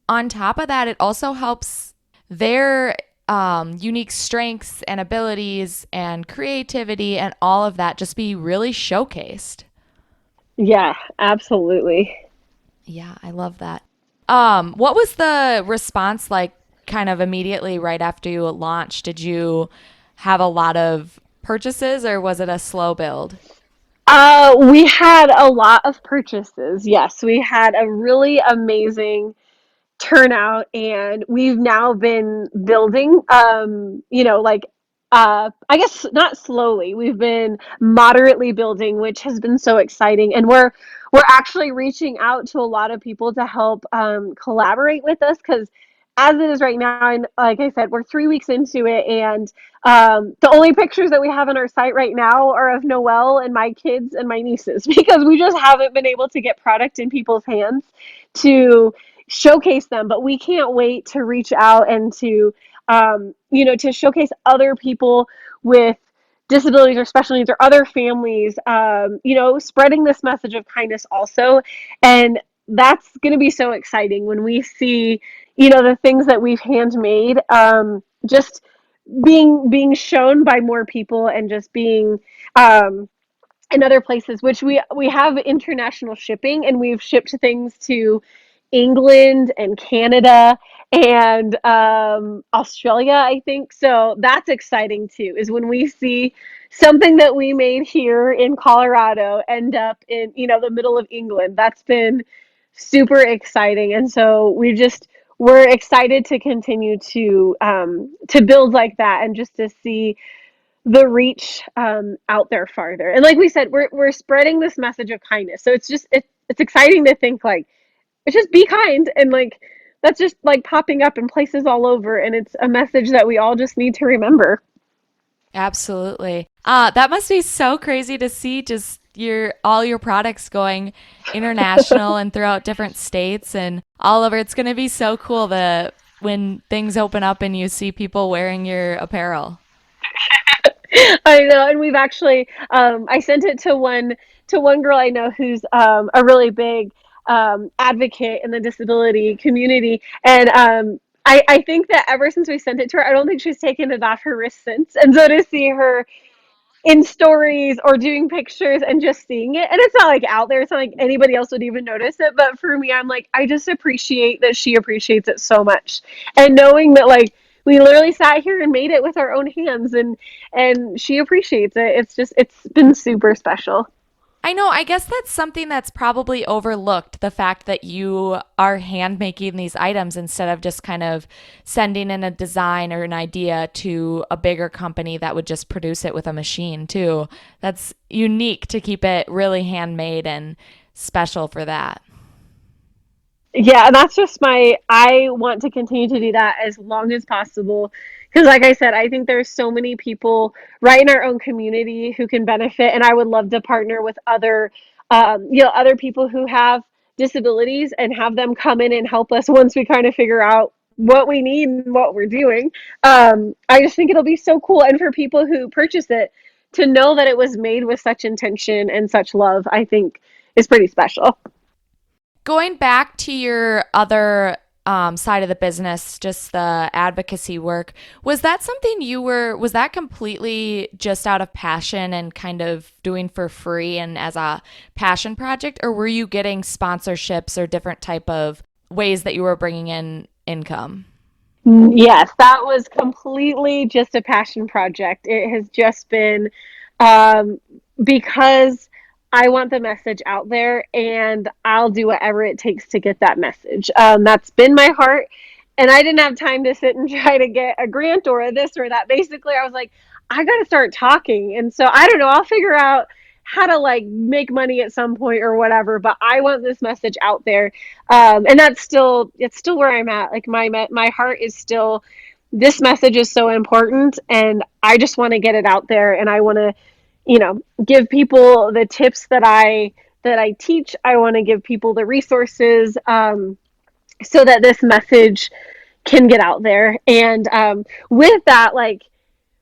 [SPEAKER 1] on top of that, it also helps their unique strengths and abilities and creativity and all of that just be really showcased.
[SPEAKER 2] Yeah, absolutely.
[SPEAKER 1] Yeah, I love that. What was the response like kind of immediately right after you launched? Did you have a lot of purchases or was it a slow build?
[SPEAKER 2] We had a lot of purchases. Yes, we had a really amazing turnout, and we've now been building, I guess not slowly, we've been moderately building, which has been so exciting. And we're actually reaching out to a lot of people to help collaborate with us, because as it is right now, and like I said, we're 3 weeks into it, and the only pictures that we have on our site right now are of Noel and my kids and my nieces because we just haven't been able to get product in people's hands to showcase them. But we can't wait to reach out and to showcase other people with disabilities or special needs or other families, spreading this message of kindness also. And that's going to be so exciting when we see, the things that we've handmade, just being shown by more people, and just being in other places, which we have international shipping, and we've shipped things to England and Canada and Australia, I think. So that's exciting too, is when we see something that we made here in Colorado end up in, the middle of England. That's been super exciting. And so we're excited to continue to build like that, and just to see the reach out there farther. And like we said, we're spreading this message of kindness. So it's exciting to think like, it's just be kind, and like that's just like popping up in places all over, and it's a message that we all just need to remember.
[SPEAKER 1] Absolutely. That must be so crazy to see just all your products going international and throughout different states and all over. It's going to be so cool when things open up and you see people wearing your apparel.
[SPEAKER 2] I know, and we've actually I sent it to one girl I know who's a really big advocate in the disability community, and I think that ever since we sent it to her, I don't think she's taken it off her wrist since. And so to see her in stories or doing pictures and just seeing it, and it's not like out there, it's not like anybody else would even notice it, but for me, I'm like, I just appreciate that she appreciates it so much, and knowing that like we literally sat here and made it with our own hands, and she appreciates it. It's been super special.
[SPEAKER 1] I know. I guess that's something that's probably overlooked, the fact that you are hand making these items instead of just kind of sending in a design or an idea to a bigger company that would just produce it with a machine, too. That's unique to keep it really handmade and special for that.
[SPEAKER 2] Yeah, and that's just I want to continue to do that as long as possible. Because, like I said, I think there's so many people right in our own community who can benefit, and I would love to partner with other, other people who have disabilities and have them come in and help us once we kind of figure out what we need and what we're doing. I just think it'll be so cool, and for people who purchase it to know that it was made with such intention and such love, I think is pretty special.
[SPEAKER 1] Going back to your other side of the business, just the advocacy work, was that something was that completely just out of passion and kind of doing for free and as a passion project, or were you getting sponsorships or different type of ways that you were bringing in income?
[SPEAKER 2] Yes, that was completely just a passion project. It has just been um, because I want the message out there and I'll do whatever it takes to get that message. That's been my heart. And I didn't have time to sit and try to get a grant or a this or that. Basically, I was like, I got to start talking. And so I don't know, I'll figure out how to like make money at some point or whatever, but I want this message out there. And it's still where I'm at. Like my heart is still, this message is so important and I just want to get it out there, and I want to, give people the tips that I teach. I want to give people the resources, so that this message can get out there. And with that, like,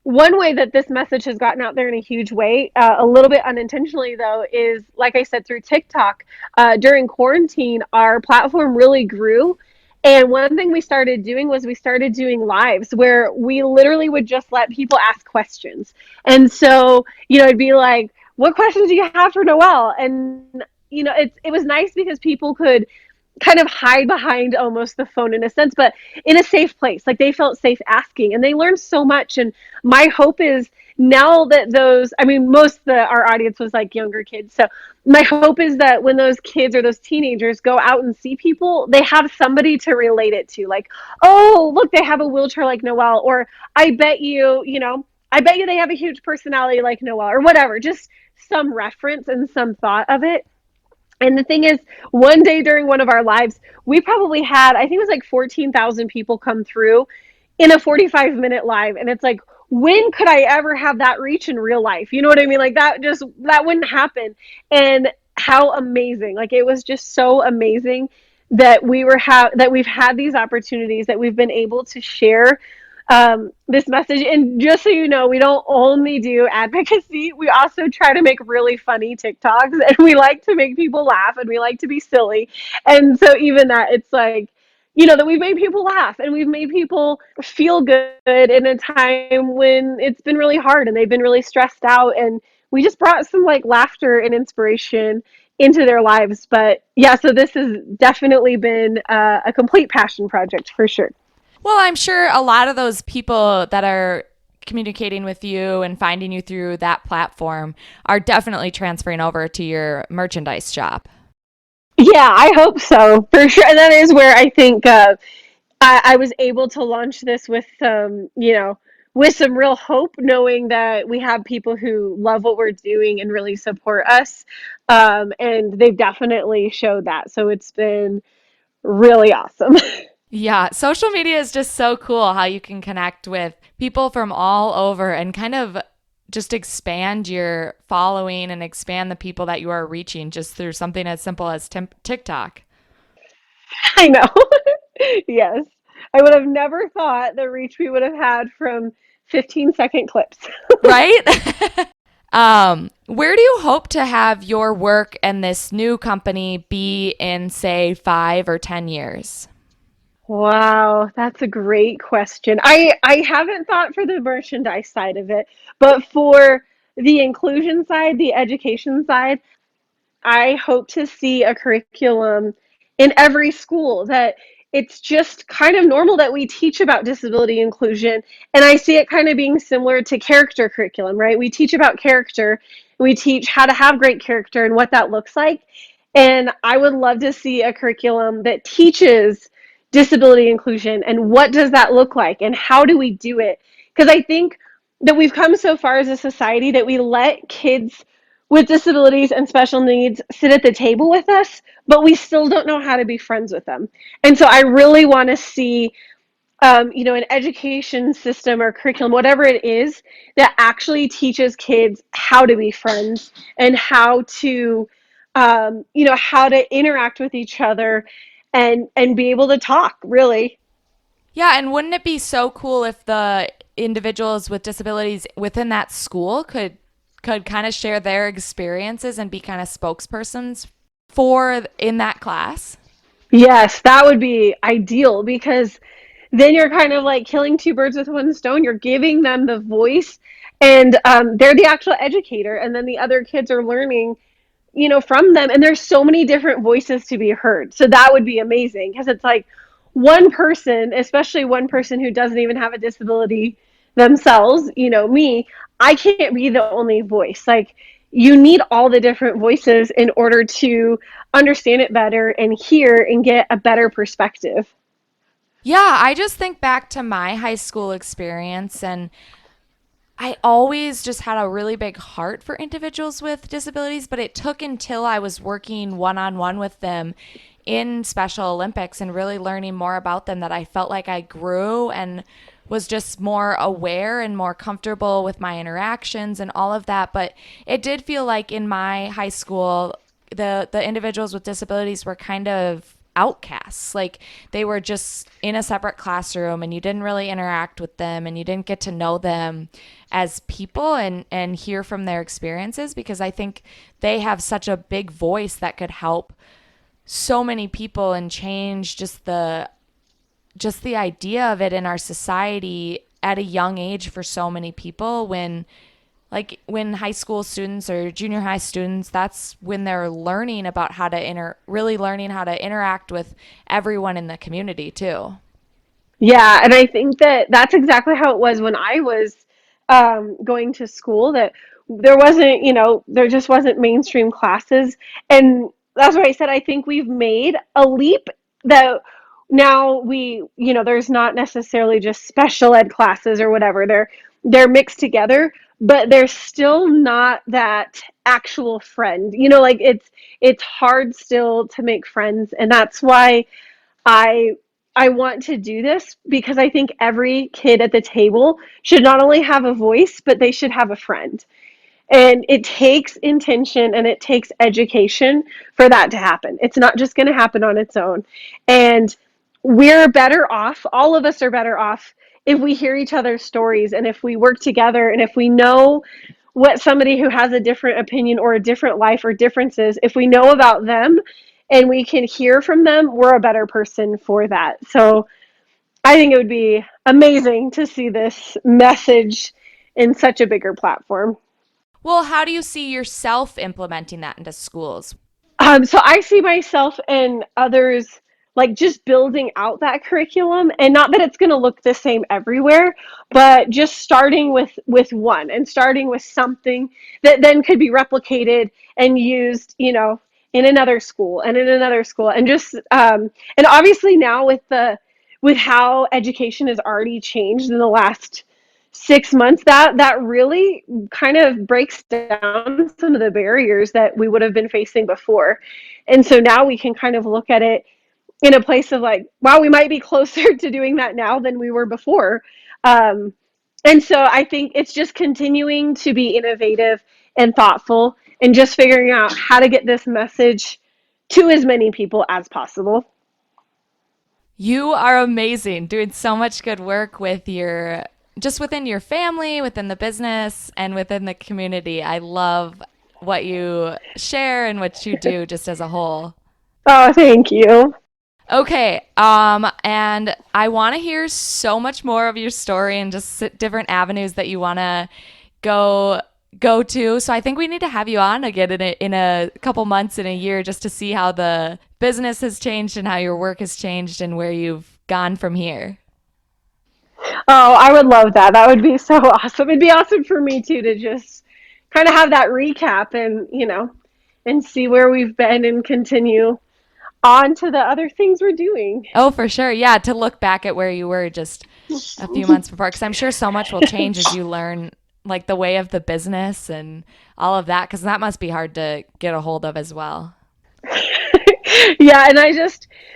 [SPEAKER 2] one way that this message has gotten out there in a huge way, a little bit unintentionally though, is like I said, through TikTok. During quarantine, our platform really grew. And one thing we started doing was we started doing lives where we literally would just let people ask questions. And so, it'd be like, what questions do you have for Noel? And, it was nice because people could kind of hide behind almost the phone in a sense, but in a safe place. Like they felt safe asking and they learned so much. And my hope is now that most of our audience was like younger kids. So my hope is that when those kids or those teenagers go out and see people, they have somebody to relate it to. Like, oh, look, they have a wheelchair like Noel, or I bet I bet you they have a huge personality like Noel, or whatever. Just some reference and some thought of it. And the thing is, one day during one of our lives, we probably had, I think it was like 14,000 people come through in a 45-minute live. And it's like, when could I ever have that reach in real life? You know what I mean? Like that wouldn't happen. And how amazing. Like it was just so amazing that that we've had these opportunities, that we've been able to share this message. And just so you know, we don't only do advocacy, we also try to make really funny TikToks, and we like to make people laugh, and we like to be silly. And so even that, it's like, that we've made people laugh and we've made people feel good in a time when it's been really hard and they've been really stressed out. And we just brought some like laughter and inspiration into their lives. But yeah, so this has definitely been a complete passion project for sure.
[SPEAKER 1] Well, I'm sure a lot of those people that are communicating with you and finding you through that platform are definitely transferring over to your merchandise shop.
[SPEAKER 2] Yeah, I hope so for sure. And that is where I think I was able to launch this with with some real hope, knowing that we have people who love what we're doing and really support us. And they've definitely showed that. So it's been really awesome.
[SPEAKER 1] Yeah, social media is just so cool how you can connect with people from all over and kind of just expand your following and expand the people that you are reaching just through something as simple as TikTok.
[SPEAKER 2] I know. Yes. I would have never thought the reach we would have had from 15-second clips.
[SPEAKER 1] Right? Where do you hope to have your work and this new company be in, say, 5 or 10 years?
[SPEAKER 2] Wow, that's a great question. I haven't thought for the merchandise side of it, but for the inclusion side, the education side, I hope to see a curriculum in every school that it's just kind of normal that we teach about disability inclusion. And I see it kind of being similar to character curriculum, right? We teach about character, We teach how to have great character and what that looks like. And I would love to see a curriculum that teaches disability inclusion and what does that look like and how do we do it? Because I think that we've come so far as a society that we let kids with disabilities and special needs sit at the table with us, but we still don't know how to be friends with them. And so I really want to see an education system or curriculum, whatever it is, that actually teaches kids how to be friends and how to interact with each other and be able to talk, really.
[SPEAKER 1] Yeah, and wouldn't it be so cool if the individuals with disabilities within that school could kind of share their experiences and be kind of spokespersons for in that class?
[SPEAKER 2] Yes, that would be ideal because then you're kind of like killing two birds with one stone. You're giving them the voice, and they're the actual educator, and then the other kids are learning from them. And there's so many different voices to be heard. So that would be amazing because it's like one person, especially one person who doesn't even have a disability themselves, me, I can't be the only voice. Like, you need all the different voices in order to understand it better and hear and get a better perspective.
[SPEAKER 1] Yeah, I just think back to my high school experience, and I always just had a really big heart for individuals with disabilities, but it took until I was working one on one with them in Special Olympics and really learning more about them that I felt like I grew and was just more aware and more comfortable with my interactions and all of that. But it did feel like in my high school, the individuals with disabilities were kind of outcasts. Like they were just in a separate classroom and you didn't really interact with them and you didn't get to know them as people and hear from their experiences, because I think they have such a big voice that could help so many people and change just the idea of it in our society at a young age for so many people. When high school students or junior high students, that's when they're learning about how to really learning how to interact with everyone in the community too.
[SPEAKER 2] Yeah, and I think that that's exactly how it was when I was going to school. That there just wasn't mainstream classes, and that's what I said. I think we've made a leap that now there's not necessarily just special ed classes or whatever. They're mixed together, but there's still not that actual friend. Like it's hard still to make friends, and that's why I I want to do this because I think every kid at the table should not only have a voice, but they should have a friend. And it takes intention and it takes education for that to happen. It's not just going to happen on its own. And we're better off, all of us are better off if we hear each other's stories and if we work together and if we know what somebody who has a different opinion or a different life or differences, if we know about them and we can hear from them, we're a better person for that. So I think it would be amazing to see this message in such a bigger platform.
[SPEAKER 1] Well, how do you see yourself implementing that into schools?
[SPEAKER 2] So I see myself and others like just building out that curriculum, and not that it's going to look the same everywhere, but just starting with one and starting with something that then could be replicated and used, in another school and in another school, and just and obviously now with how education has already changed in the last 6 months, that really kind of breaks down some of the barriers that we would have been facing before. And so now we can kind of look at it in a place of like, wow, we might be closer to doing that now than we were before. Um, and so I think it's just continuing to be innovative and thoughtful and just figuring out how to get this message to as many people as possible.
[SPEAKER 1] You are amazing, doing so much good work with your just within your family, within the business, and within the community. I love what you share and what you do just as a whole.
[SPEAKER 2] Oh, thank you.
[SPEAKER 1] Okay, and I want to hear so much more of your story and just different avenues that you want to go go to. So I think we need to have you on again in a couple months, in a year, just to see how the business has changed and how your work has changed and where you've gone from here.
[SPEAKER 2] Oh, I would love that. That would be so awesome. It'd be awesome for me too to just kind of have that recap and, and see where we've been and continue on to the other things we're doing.
[SPEAKER 1] Oh, for sure. Yeah, to look back at where you were just a few months before, because I'm sure so much will change as you learn like the way of the business and all of that, because that must be hard to get a hold of as well.
[SPEAKER 2] Yeah, and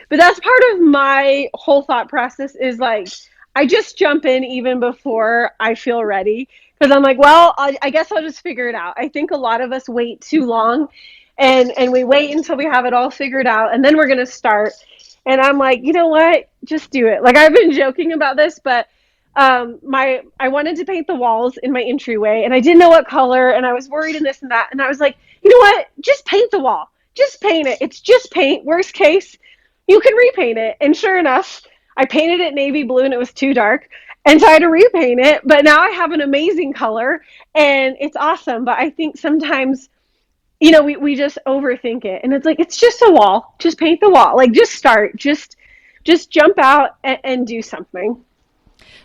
[SPEAKER 2] but that's part of my whole thought process is like, I just jump in even before I feel ready because I'm like, well, I guess I'll just figure it out. I think a lot of us wait too long and we wait until we have it all figured out and then we're going to start. And I'm like, you know what? Just do it. Like I've been joking about this, but I wanted to paint the walls in my entryway and I didn't know what color and I was worried and this and that. And I was like, you know what? Just paint the wall. Just paint it. It's just paint. Worst case, you can repaint it. And sure enough, I painted it navy blue and it was too dark. And so I had to repaint it. But now I have an amazing color and it's awesome. But I think sometimes, we just overthink it. And it's like, it's just a wall. Just paint the wall. Like just start. Just jump out and do something.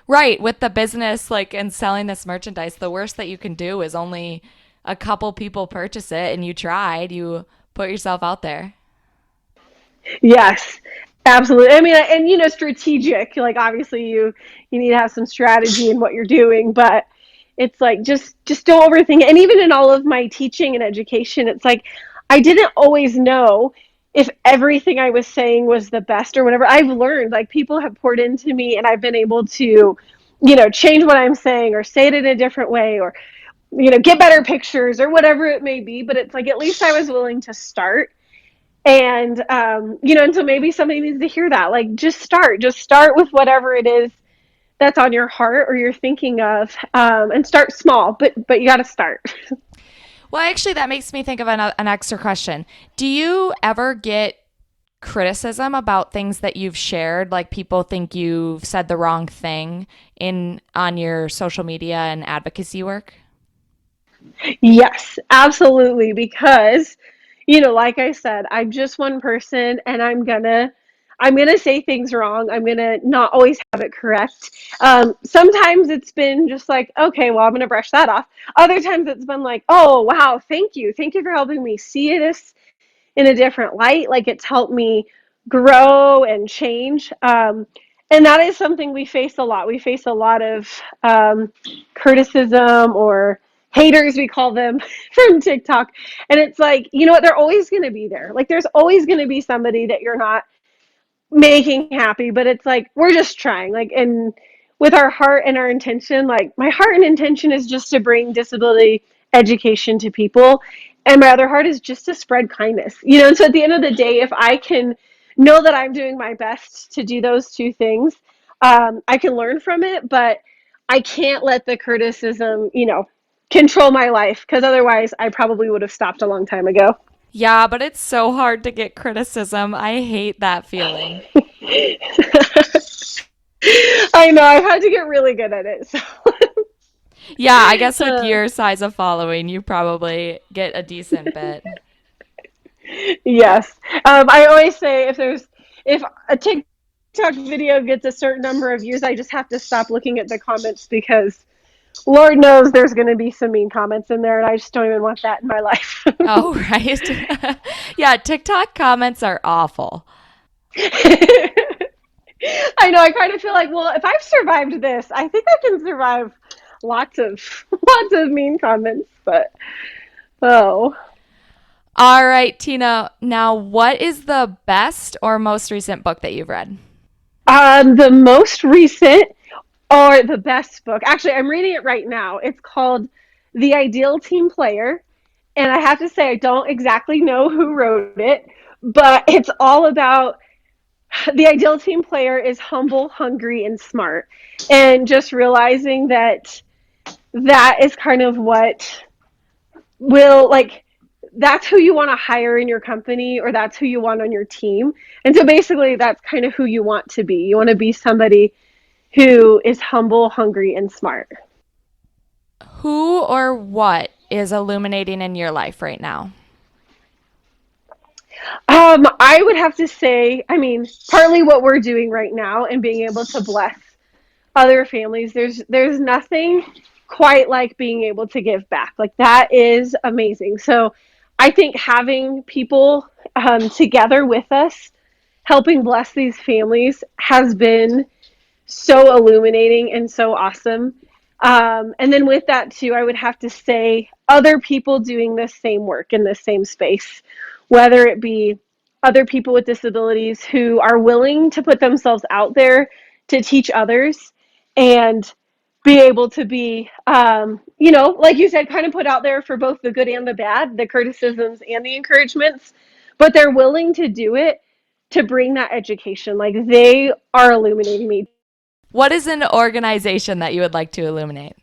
[SPEAKER 1] Right. With the business, like, and selling this merchandise, the worst that you can do is only a couple people purchase it and you tried, you put yourself out there.
[SPEAKER 2] Yes, absolutely. I mean, and strategic. Like obviously, you need to have some strategy in what you're doing, but it's like just don't overthink it. And even in all of my teaching and education, it's like I didn't always know if everything I was saying was the best or whatever. I've learned like people have poured into me, and I've been able to, change what I'm saying or say it in a different way or get better pictures or whatever it may be. But it's like at least I was willing to start and and so maybe somebody needs to hear that. Like just start with whatever it is that's on your heart or you're thinking of, and start small, but you got to start.
[SPEAKER 1] Well, actually, that makes me think of an extra question. Do you ever get criticism about things that you've shared? Like people think you've said the wrong thing in on your social media and advocacy work?
[SPEAKER 2] Yes, absolutely. Because, like I said, I'm just one person and I'm gonna say things wrong. I'm gonna not always have it correct. Sometimes it's been just like, okay, well, I'm gonna brush that off. Other times it's been like, oh wow, thank you. Thank you for helping me see this in a different light. Like it's helped me grow and change. And that is something we face a lot. We face a lot of criticism or haters, we call them, from TikTok. And it's like, you know what? They're always going to be there. Like there's always going to be somebody that you're not making happy, but it's like we're just trying, like, and with our heart and our intention, like my heart and intention is just to bring disability education to people, and my other heart is just to spread kindness, and so at the end of the day, if I can know that I'm doing my best to do those two things, I can learn from it, but I can't let the criticism control my life, because otherwise I probably would have stopped a long time ago.
[SPEAKER 1] Yeah, but it's so hard to get criticism. I hate that feeling.
[SPEAKER 2] I know, I've had to get really good at it. So.
[SPEAKER 1] Yeah, I guess with
[SPEAKER 2] uh,
[SPEAKER 1] your size of following, you probably get a decent bit.
[SPEAKER 2] yes. I always say if a TikTok video gets a certain number of views, I just have to stop looking at the comments because Lord knows there's going to be some mean comments in there, and I just don't even want that in my life.
[SPEAKER 1] Oh, right. Yeah, TikTok comments are awful.
[SPEAKER 2] I know. I kind of feel like, well, if I've survived this, I think I can survive lots of lots of mean comments. But oh,
[SPEAKER 1] All right, Tina. Now, what is the best or most recent book that you've read?
[SPEAKER 2] the most recent or the best book. Actually, I'm reading it right now. It's called The Ideal Team Player, and I have to say I don't exactly know who wrote it, but it's all about the ideal team player is humble, hungry, and smart, and just realizing that that is kind of what will like that's who you want to hire in your company or that's who you want on your team. And so basically that's kind of who you want to be. You want to be somebody who is humble, hungry, and smart.
[SPEAKER 1] Who or what is illuminating in your life right now?
[SPEAKER 2] I would have to say, I mean, partly what we're doing right now and being able to bless other families. There's nothing quite like being able to give back. Like that is amazing. So I think having people together with us, helping bless these families has been so illuminating and so awesome. And then with that too, I would have to say other people doing this same work in this same space, whether it be other people with disabilities who are willing to put themselves out there to teach others and be able to be, like you said, kind of put out there for both the good and the bad, the criticisms and the encouragements, but they're willing to do it to bring that education. Like they are illuminating me.
[SPEAKER 1] What is an organization that you would like to illuminate?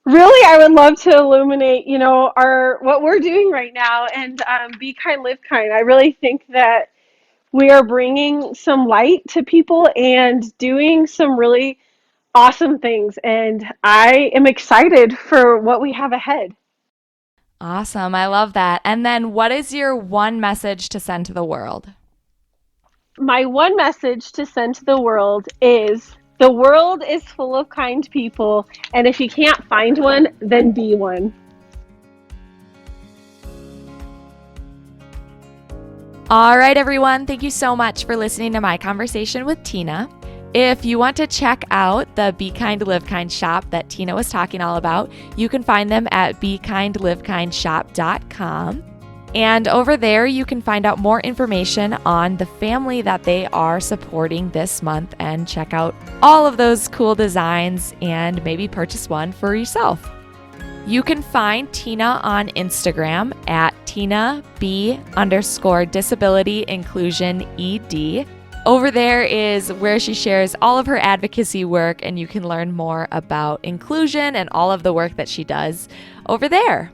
[SPEAKER 2] Really, I would love to illuminate, our what we're doing right now, and be kind, live kind. I really think that we are bringing some light to people and doing some really awesome things, and I am excited for what we have ahead.
[SPEAKER 1] Awesome. I love that. And then what is your one message to send to the world?
[SPEAKER 2] My one message to send to the world is the world is full of kind people, and if you can't find one, then be one.
[SPEAKER 1] All right, everyone. Thank you so much for listening to my conversation with Tina. If you want to check out the Be Kind, Live Kind shop that Tina was talking all about, you can find them at bekindliveKindshop.com. And over there, you can find out more information on the family that they are supporting this month and check out all of those cool designs and maybe purchase one for yourself. You can find Tina on Instagram at TinaB_Disability Inclusion ED. Over there is where she shares all of her advocacy work, and you can learn more about inclusion and all of the work that she does over there.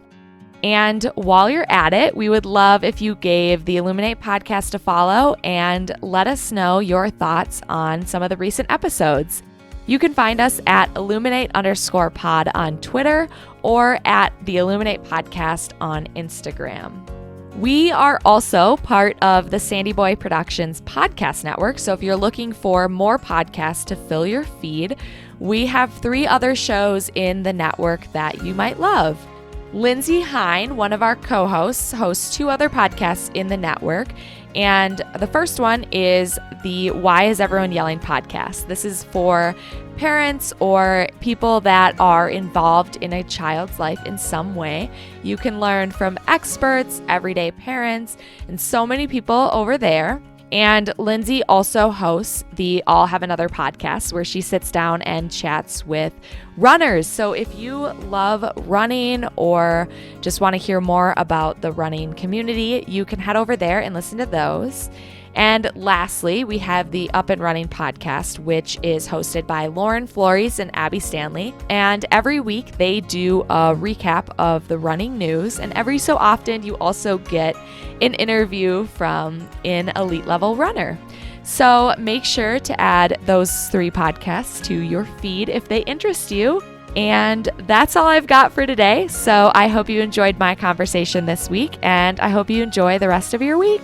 [SPEAKER 1] And while you're at it, we would love if you gave the Illuminate podcast a follow and let us know your thoughts on some of the recent episodes. You can find us at Illuminate_pod on Twitter or at the Illuminate podcast on Instagram. We are also part of the Sandy Boy Productions podcast network. So if you're looking for more podcasts to fill your feed, we have 3 other shows in the network that you might love. Lindsay Hine, one of our co-hosts, hosts 2 other podcasts in the network. And the first one is the Why Is Everyone Yelling podcast. This is for parents or people that are involved in a child's life in some way. You can learn from experts, everyday parents, and so many people over there. And Lindsay also hosts the All Have Another podcast where she sits down and chats with runners. So if you love running or just want to hear more about the running community, you can head over there and listen to those. And lastly, we have the Up and Running podcast, which is hosted by Lauren Flores and Abby Stanley. And every week they do a recap of the running news. And every so often you also get an interview from an elite level runner. So make sure to add those 3 podcasts to your feed if they interest you. And that's all I've got for today. So I hope you enjoyed my conversation this week, and I hope you enjoy the rest of your week.